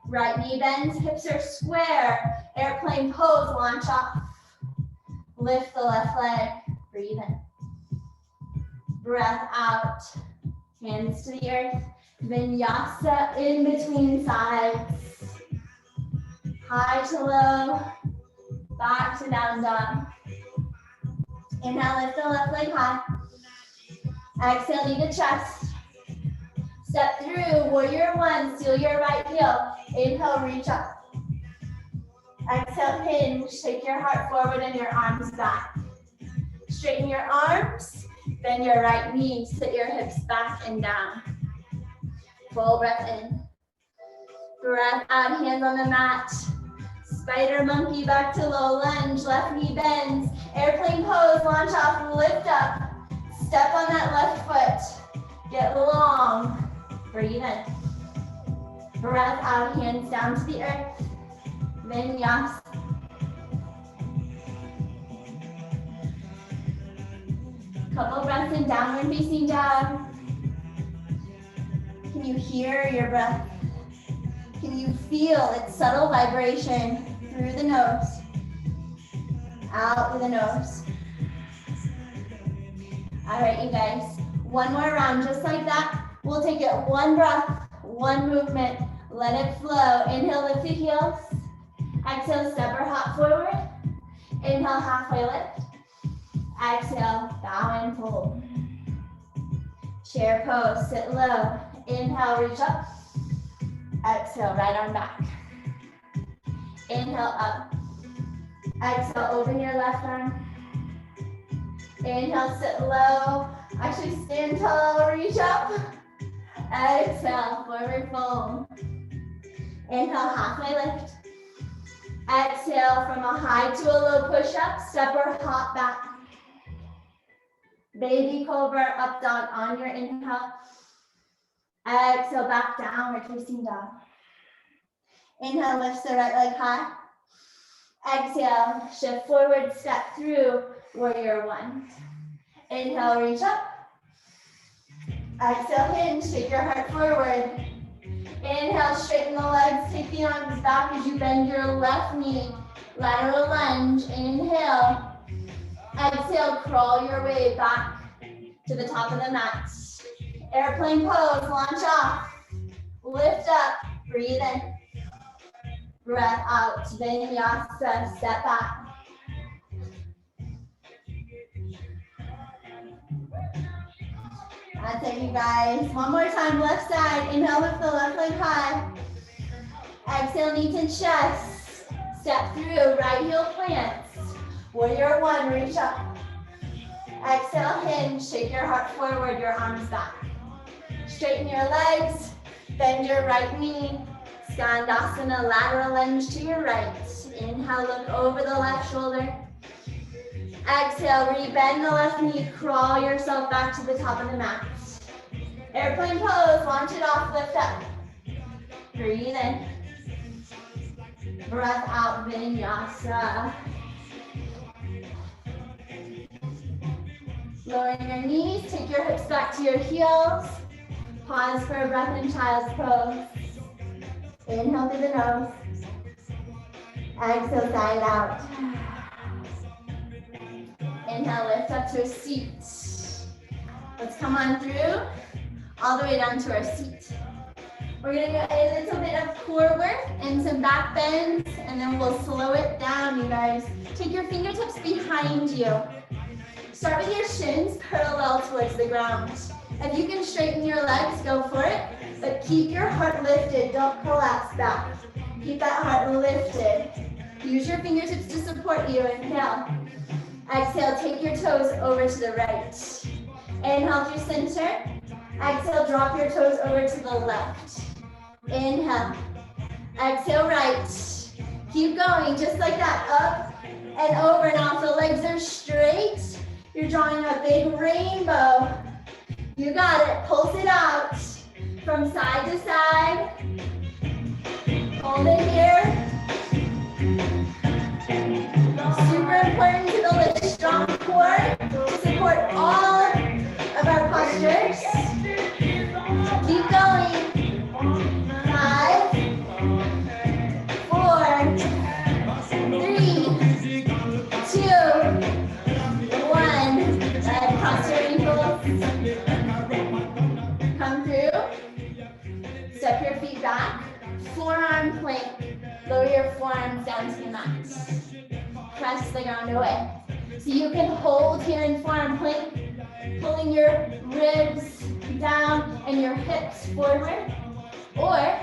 Right knee bends, hips are square, airplane pose, launch off. Lift the left leg, breathe in. Breath out, hands to the earth. Vinyasa in between sides. High to low, back to down dog. Inhale, lift the left leg high. Exhale, knee to chest. Step through, warrior one, seal your right heel. Inhale, reach up. Exhale, hinge, take your heart forward and your arms back. Straighten your arms, bend your right knee, sit your hips back and down. Full breath in. Breath out, hands on the mat. Spider monkey back to low lunge, left knee bends. Airplane pose, launch off, lift up. Step on that left foot. Get long. Breathe in. Breath out, hands down to the earth. Vinyasa. Couple breaths in, downward facing dog. Can you hear your breath? Can you feel its subtle vibration through the nose? Out with the nose. All right, you guys. One more round, just like that. We'll take it one breath, one movement. Let it flow. Inhale, lift the heels. Exhale, step or hop forward. Inhale, halfway lift. Exhale, bow and fold. Chair pose, sit low. Inhale, reach up. Exhale, right arm back. Inhale, up. Exhale, open your left arm. Inhale, sit low. Actually, stand tall, reach up. Exhale, forward fold. Inhale, halfway lift. Exhale, from a high to a low push-up, step or hop back. Baby cobra, up dog on your inhale. Exhale, back downward facing dog. Inhale, lifts the right leg high. Exhale, shift forward, step through warrior one. Inhale, reach up. Exhale, hinge, take your heart forward. Inhale, straighten the legs, take the arms back as you bend your left knee. Lateral lunge, inhale. Exhale, crawl your way back to the top of the mat. Airplane pose, launch off. Lift up, breathe in. Breath out, vinyasa, step back. That's it, you guys. One more time, left side. Inhale, lift the left leg high. Exhale, knees and chest. Step through, right heel plants. Warrior one, reach up. Exhale, hinge, take your heart forward, your arms back. Straighten your legs, bend your right knee. Skandasana, lateral lunge to your right. Inhale, look over the left shoulder. Exhale, rebend the left knee, crawl yourself back to the top of the mat. Airplane pose, launch it off, lift up. Breathe in. Breath out, vinyasa. Lowering your knees, take your hips back to your heels. Pause for a breath in child's pose. Inhale through the nose. Exhale, side out. Inhale, lift up to a seat. Let's come on through, all the way down to our seat. We're gonna do a little bit of core work and some back bends, and then we'll slow it down, you guys. Take your fingertips behind you. Start with your shins parallel towards the ground. If you can straighten your legs, go for it, but keep your heart lifted, don't collapse back. Keep that heart lifted. Use your fingertips to support you, inhale. Exhale, take your toes over to the right. Inhale through center. Exhale, drop your toes over to the left. Inhale. Exhale, right. Keep going, just like that, up and over. Now if the legs are straight, you're drawing a big rainbow. You got it, pulse it out from side to side. Hold it here. Super important to build a strong core to support all of our postures. Keep going. 5, 4, 3, 2, 1. And cross your ankles. Come through. Step your feet back. Forearm plank. Lower your forearms down to the mat. Press the ground away. So you can hold here in forearm plank, pulling your ribs down and your hips forward. Or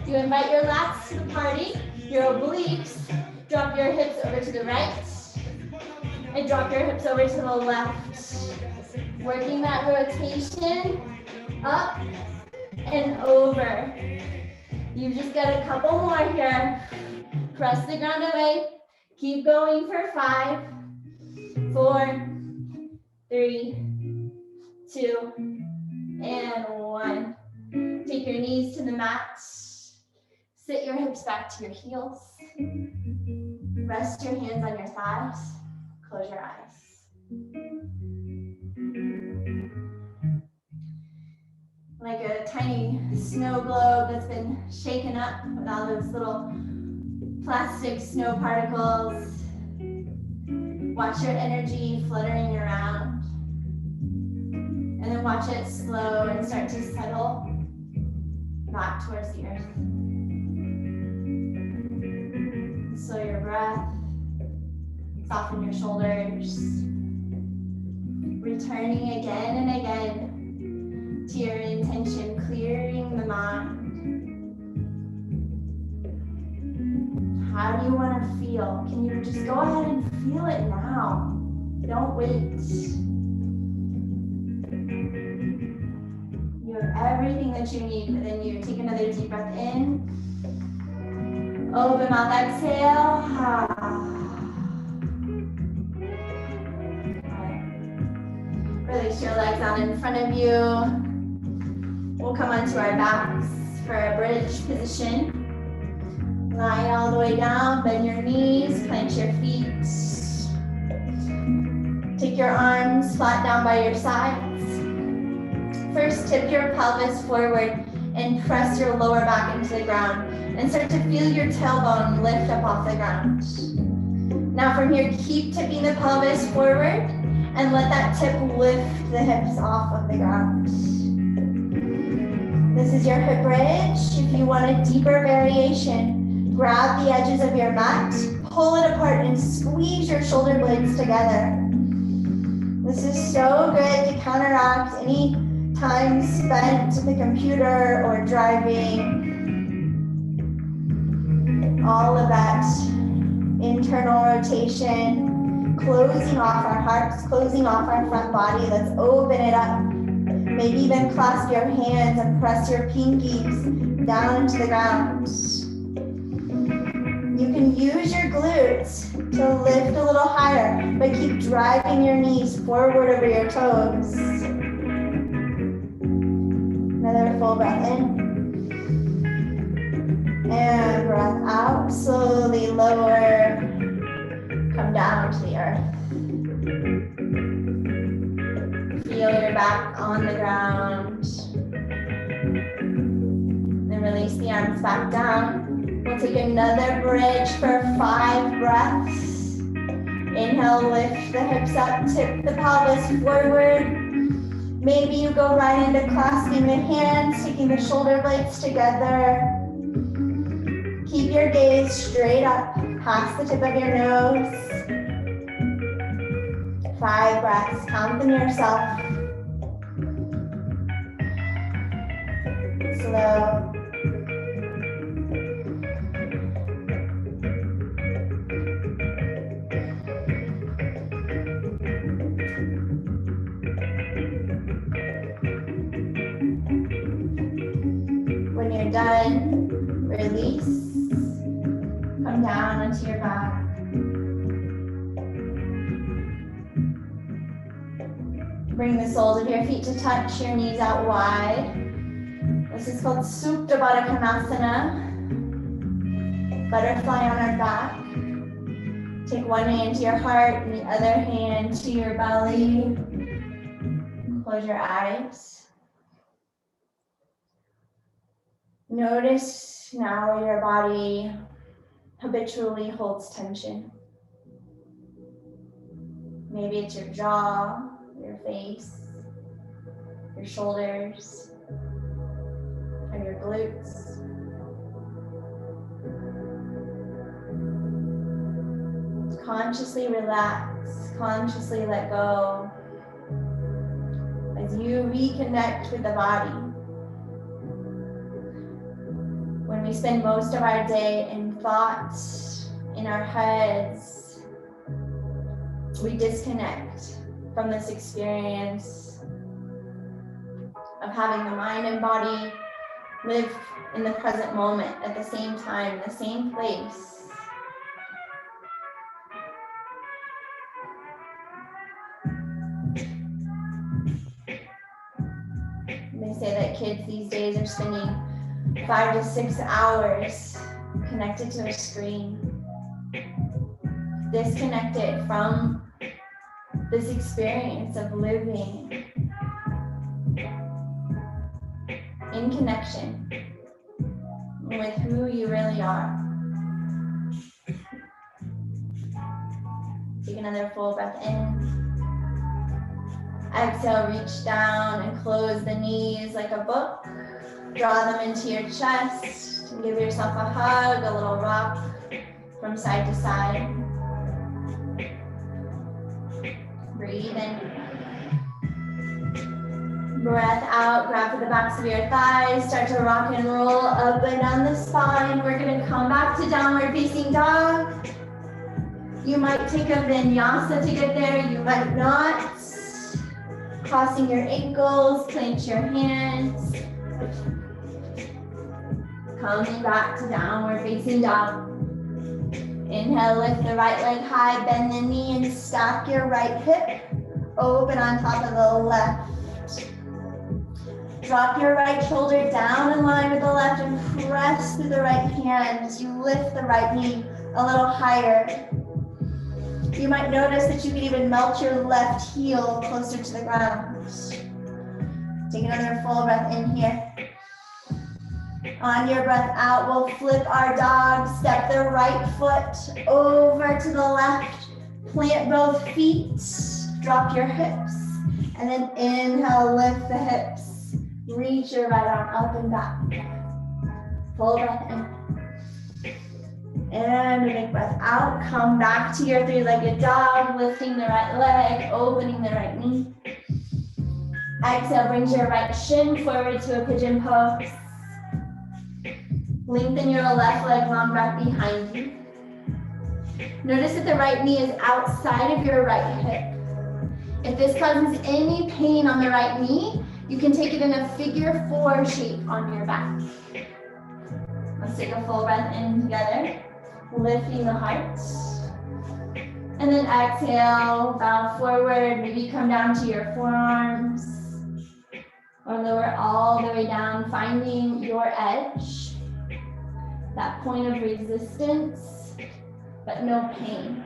you invite your lats to the party, your obliques, drop your hips over to the right, and drop your hips over to the left. Working that rotation up and over. You've just got a couple more here. Press the ground away. Keep going for 5, 4, 3, 2, and 1. Take your knees to the mat. Sit your hips back to your heels. Rest your hands on your thighs. Close your eyes. Like a tiny snow globe that's been shaken up with all those little plastic snow particles. Watch your energy fluttering around. And then watch it slow and start to settle back towards the earth. Slow your breath. Soften your shoulders. Returning again and again to your intention, clearing the mind. How do you want to feel? Can you just go ahead and feel it now? Don't wait. You have everything that you need, but then you take another deep breath in. Open mouth, exhale. Release your legs out in front of you. We'll come onto our backs for a bridge position. Lie all the way down, bend your knees, plant your feet. Take your arms flat down by your sides. First, tip your pelvis forward and press your lower back into the ground and start to feel your tailbone lift up off the ground. Now from here, keep tipping the pelvis forward and let that tip lift the hips off of the ground. This is your hip bridge. If you want a deeper variation, grab the edges of your mat, pull it apart and squeeze your shoulder blades together. This is so good to counteract any time spent at the computer or driving. All of that internal rotation, closing off our hearts, closing off our front body. Let's open it up. Maybe even clasp your hands and press your pinkies down into the ground. You can use your glutes to lift a little higher, but keep driving your knees forward over your toes. Another full breath in. And breath out, slowly lower, come down to the earth. Feel your back on the ground. Then release the arms back down. We'll take another bridge for 5 breaths. Inhale, lift the hips up, tip the pelvis forward. Maybe you go right into clasping the hands, taking the shoulder blades together. Keep your gaze straight up, past the tip of your nose. 5 breaths, count them yourself. Slow. When you're done, release. Come down onto your back. Bring the soles of your feet to touch, your knees out wide. This is called Supta Baddha Konasana. Butterfly on our back. Take one hand to your heart and the other hand to your belly. Close your eyes. Notice now where your body habitually holds tension. Maybe it's your jaw, your face, your shoulders, or your glutes. Consciously relax, consciously let go as you reconnect with the body. When we spend most of our day in thoughts, in our heads, we disconnect from this experience of having the mind and body live in the present moment at the same time, in the same place. They say that kids these days are spending 5 to 6 hours connected to a screen, disconnected from this experience of living in connection with who you really are. Take another full breath in. Exhale, reach down and close the knees like a book. Draw them into your chest. Give yourself a hug, a little rock from side to side. Breathe in. Breath out, grab for the backs of your thighs. Start to rock and roll up and down the spine. We're gonna come back to downward facing dog. You might take a vinyasa to get there, you might not. crossing your ankles, clench your hands. Coming back to downward facing dog. Inhale, lift the right leg high, bend the knee and stack your right hip. Open on top of the left. Drop your right shoulder down in line with the left and press through the right hand as you lift the right knee a little higher. You might notice that you can even melt your left heel closer to the ground. Take another full breath in here. On your breath out, we'll flip our dog, step the right foot over to the left, plant both feet, drop your hips, and then inhale, lift the hips, reach your right arm up and back. Full breath in. And a big breath out, come back to your three-legged dog, lifting the right leg, opening the right knee. Exhale, brings your right shin forward to a pigeon pose. Lengthen your left leg long back behind you. Notice that the right knee is outside of your right hip. If this causes any pain on the right knee, you can take it in a figure 4 shape on your back. Let's take a full breath in together, lifting the heart. And then exhale, bow forward, maybe come down to your forearms or lower all the way down, finding your edge. That point of resistance, but no pain.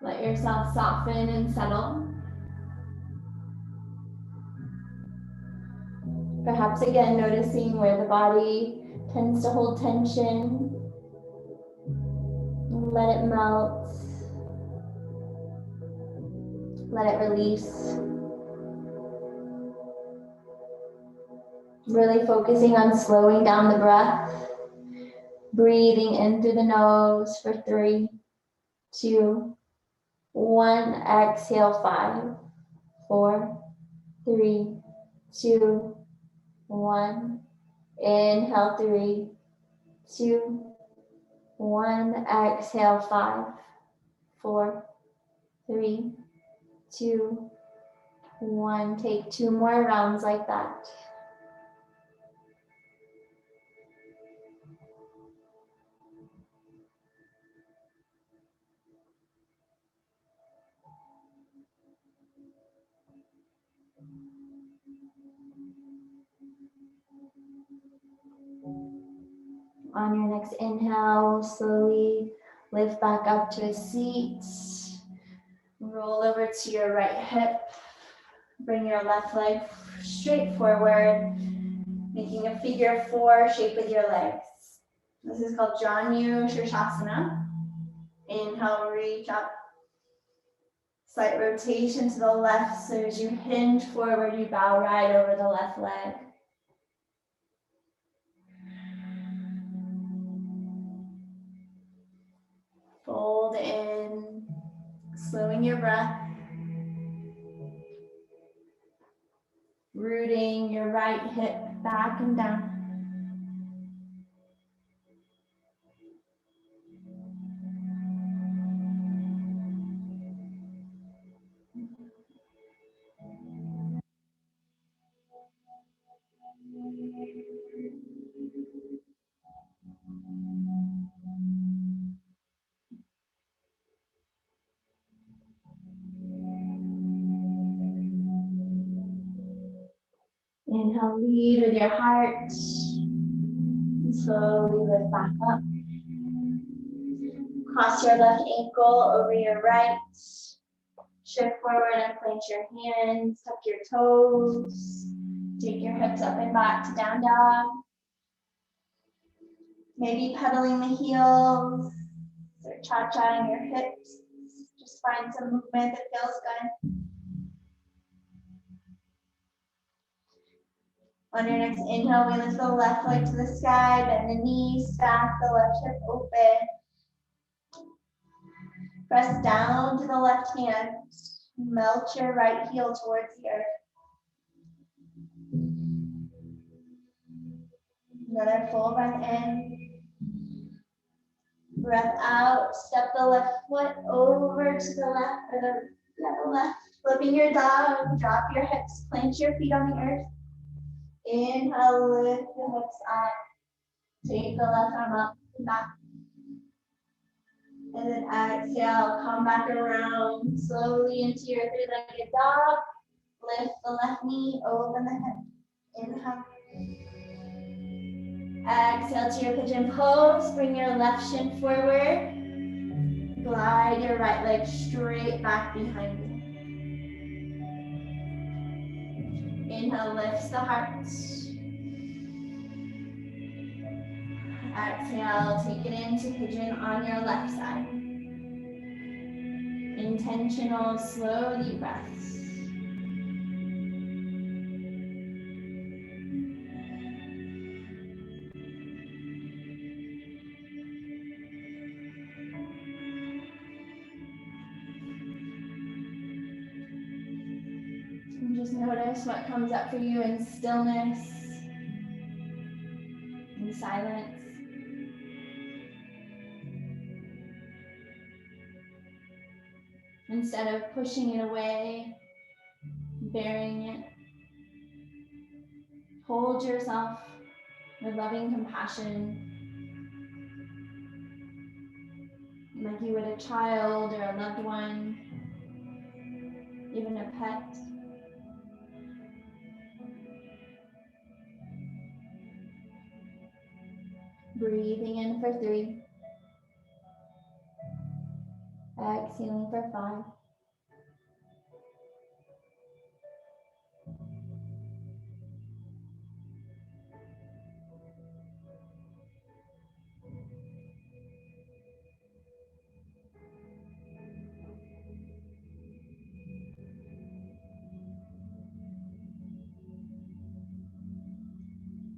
Let yourself soften and settle. Perhaps again, noticing where the body tends to hold tension. Let it melt. Let it release. Really focusing on slowing down the breath. Breathing in through the nose for 3, 2, 1. Exhale, 5, 4, 3, 2, 1. Inhale, 3, 2, 1. Exhale, 5, 4, 3, 2, 1. Take 2 more rounds like that. On your next inhale, slowly lift back up to a seat. Roll over to your right hip. Bring your left leg straight forward, making a figure 4 shape with your legs. This is called Janu Shirshasana. Inhale, reach up. Slight rotation to the left, so as you hinge forward, you bow right over the left leg. Fold in, slowing your breath. Rooting your right hip back and down. Inhale, lead with your heart. And slowly lift back up. Cross your left ankle over your right. Shift forward and plant your hands. Tuck your toes. Take your hips up and back to down dog. Maybe pedaling the heels or cha-chaing your hips. Just find some movement that feels good. On your next inhale, we lift the left leg to the sky, bend the knees, stack the left hip open. Press down to the left hand. Melt your right heel towards the earth. Another full breath in. Breath out, step the left foot over to the left, or the left. Flipping your dog, drop your hips, plant your feet on the earth. Inhale, lift the hips up. Take the left arm up and back. And then exhale, come back around slowly into your three-legged dog. Lift the left knee, open the hip. Inhale. Exhale to your pigeon pose. Bring your left shin forward. Glide your right leg straight back behind you. Inhale, lifts the heart. Exhale, take it into pigeon on your left side. Intentional, slow, deep breaths. And just notice what comes up for you in stillness, in silence. Instead of pushing it away, burying it, hold yourself with loving compassion, like you would a child or a loved one, even a pet. Breathing in for 3. Exhaling for 5.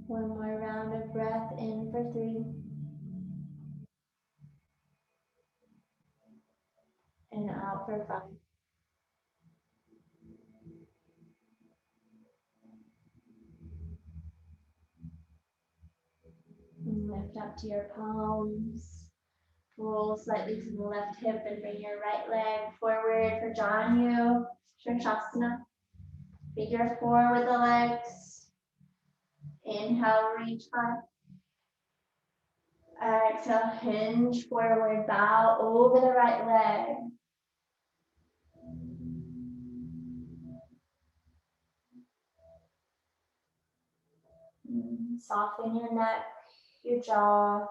One more round of breath in for 3. And out for 5. And lift up to your palms. Roll slightly to the left hip and bring your right leg forward for Janu Shirshasana. Figure 4 with the legs. Inhale, reach back. Exhale, hinge forward, bow over the right leg. Soften your neck, your jaw.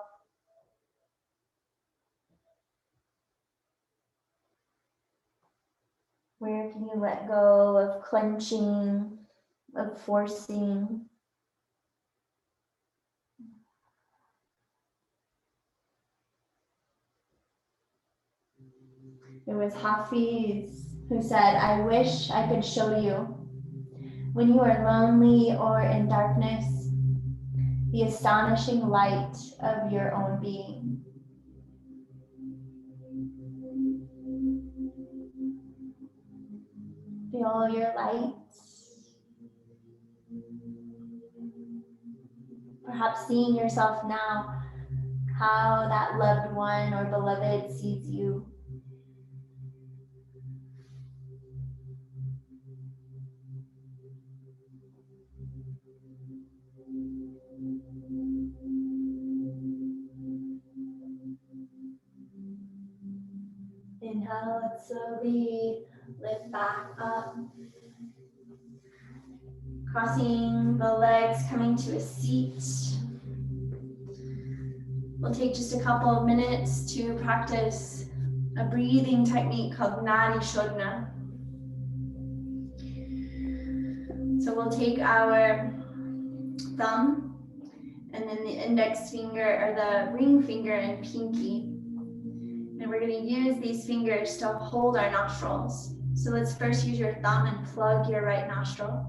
Where can you let go of clenching, of forcing? It was Hafiz who said, I wish I could show you when you are lonely or in darkness, the astonishing light of your own being. Feel your light. Perhaps seeing yourself now, how that loved one or beloved sees you. Inhale, let's slowly lift back up. Crossing the legs, coming to a seat. We'll take just a couple of minutes to practice a breathing technique called Nadi Shodhana. So we'll take our thumb and then the index finger or the ring finger and pinky. And we're going to use these fingers to hold our nostrils. So let's first use your thumb and plug your right nostril.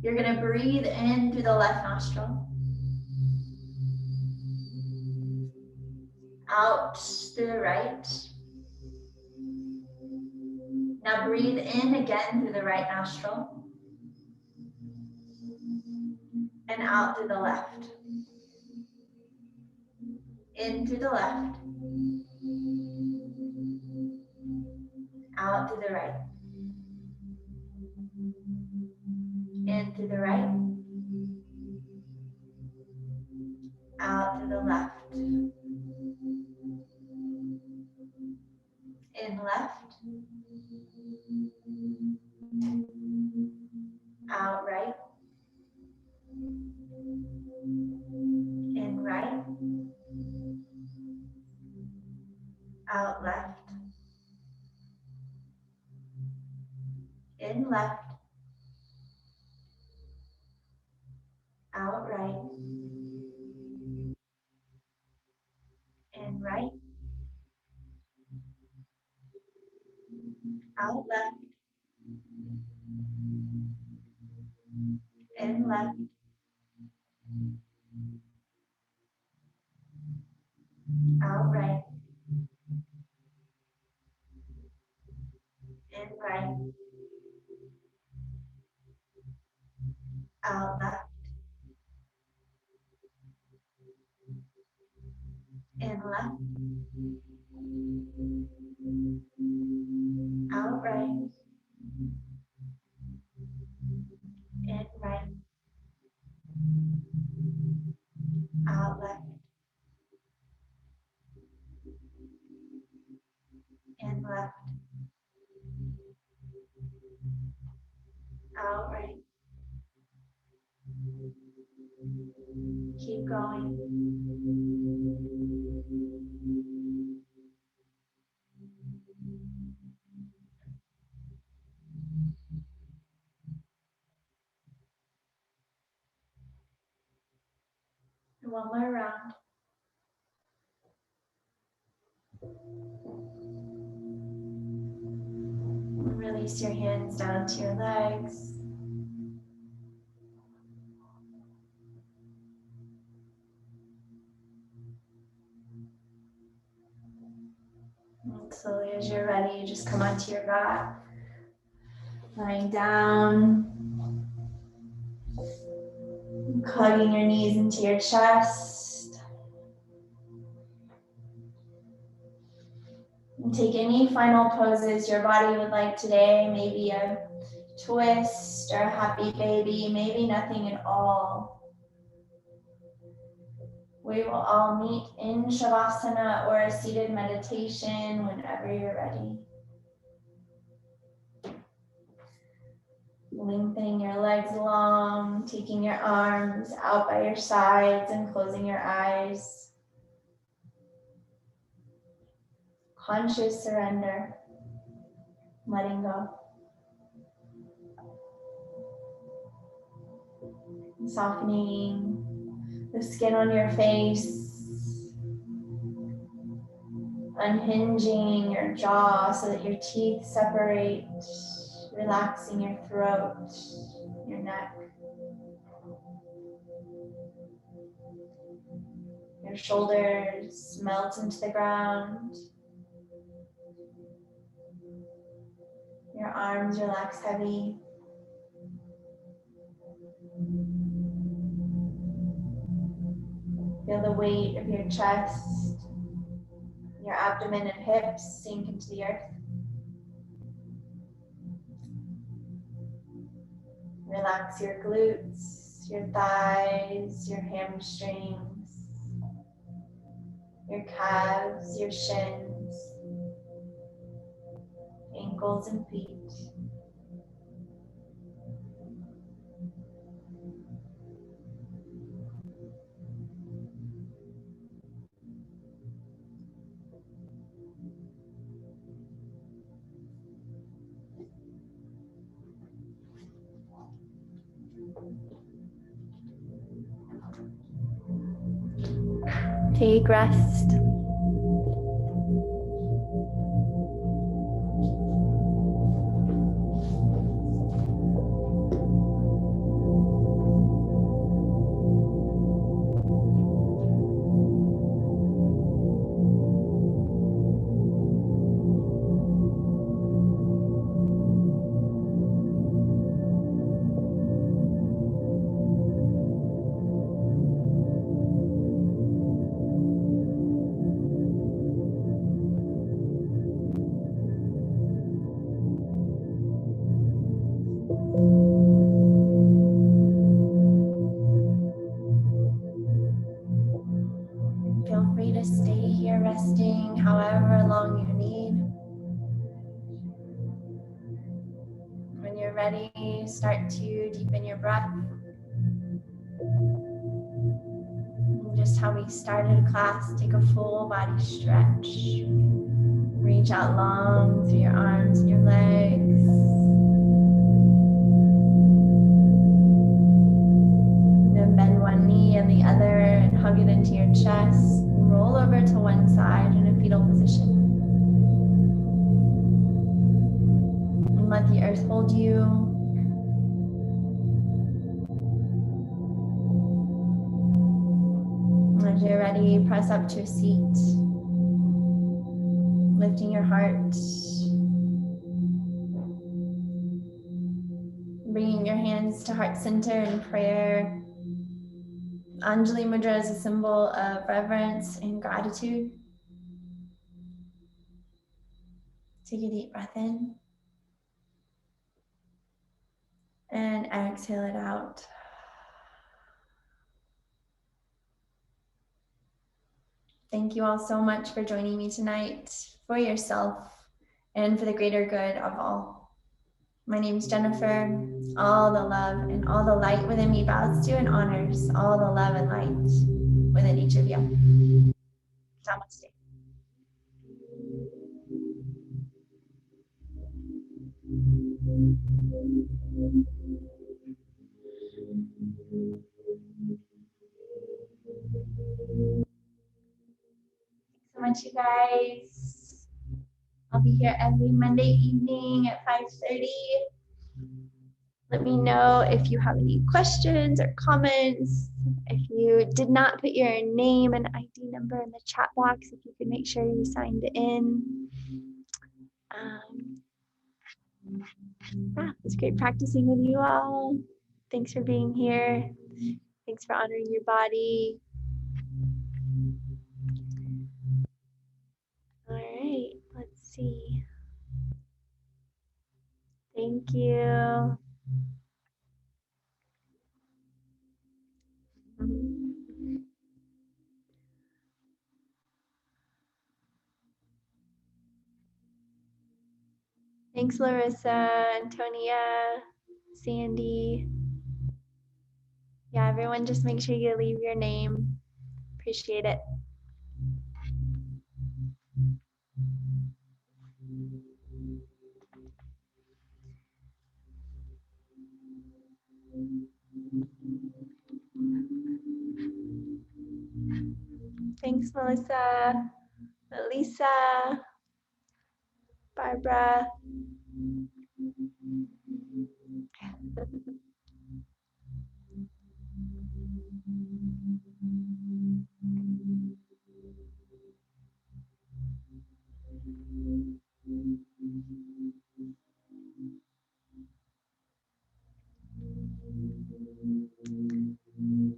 You're going to breathe in through the left nostril. Out through the right. Now breathe in again through the right nostril. And out through the left. In through the left. out through the right. In through the right. Out through the left. In left. Out right. In right. Out left. In left. Out right. In right. Out left. In left. Out right. In right. Out left. In left. Out right. In right. Out left. In left. Out right. Keep going. One more round. Release your hands down to your legs. And slowly, as you're ready, just come onto your mat. Lying down. Hugging your knees into your chest. And take any final poses your body would like today. Maybe a twist or a happy baby, maybe nothing at all. We will all meet in Shavasana or a seated meditation whenever you're ready. Lengthening your legs long, taking your arms out by your sides and closing your eyes. Conscious surrender, letting go. Softening the skin on your face, unhinging your jaw so that your teeth separate, relaxing your throat, your neck. Your shoulders melt into the ground. Your arms relax heavy. Feel the weight of your chest, your abdomen and hips sink into the earth. Relax your glutes, your thighs, your hamstrings, your calves, your shins, ankles and feet. Take rest. resting however long you need. When you're ready, start to deepen your breath. And just how we started class, take a full body stretch. Reach out long through your arms and your legs. Then bend one knee and the other and hug it into your chest. Roll over to one side in a fetal position. And let the earth hold you. As you're ready, press up to a seat. Lifting your heart. Bringing your hands to heart center in prayer. Anjali Mudra is a symbol of reverence and gratitude. Take a deep breath in. And exhale it out. Thank you all so much for joining me tonight, for yourself, and for the greater good of all. My name is Jennifer. All the love and all the light within me bows to and honors all the love and light within each of you. Namaste. Thanks so much, you guys. I'll be here every Monday evening at 5:30. Let me know if you have any questions or comments. If you did not put your name and ID number in the chat box, if you could make sure you signed in. It was great practicing with you all. Thanks for being here. Thanks for honoring your body. All right, let's see. Thank you. Thanks, Larissa, Antonia, Sandy. Yeah, everyone just make sure you leave your name. Appreciate it. Thanks, Melissa, Elisa, Barbara.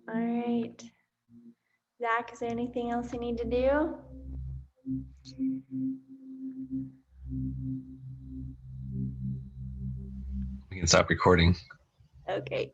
All right. Zach, is there anything else you need to do? We can stop recording. Okay.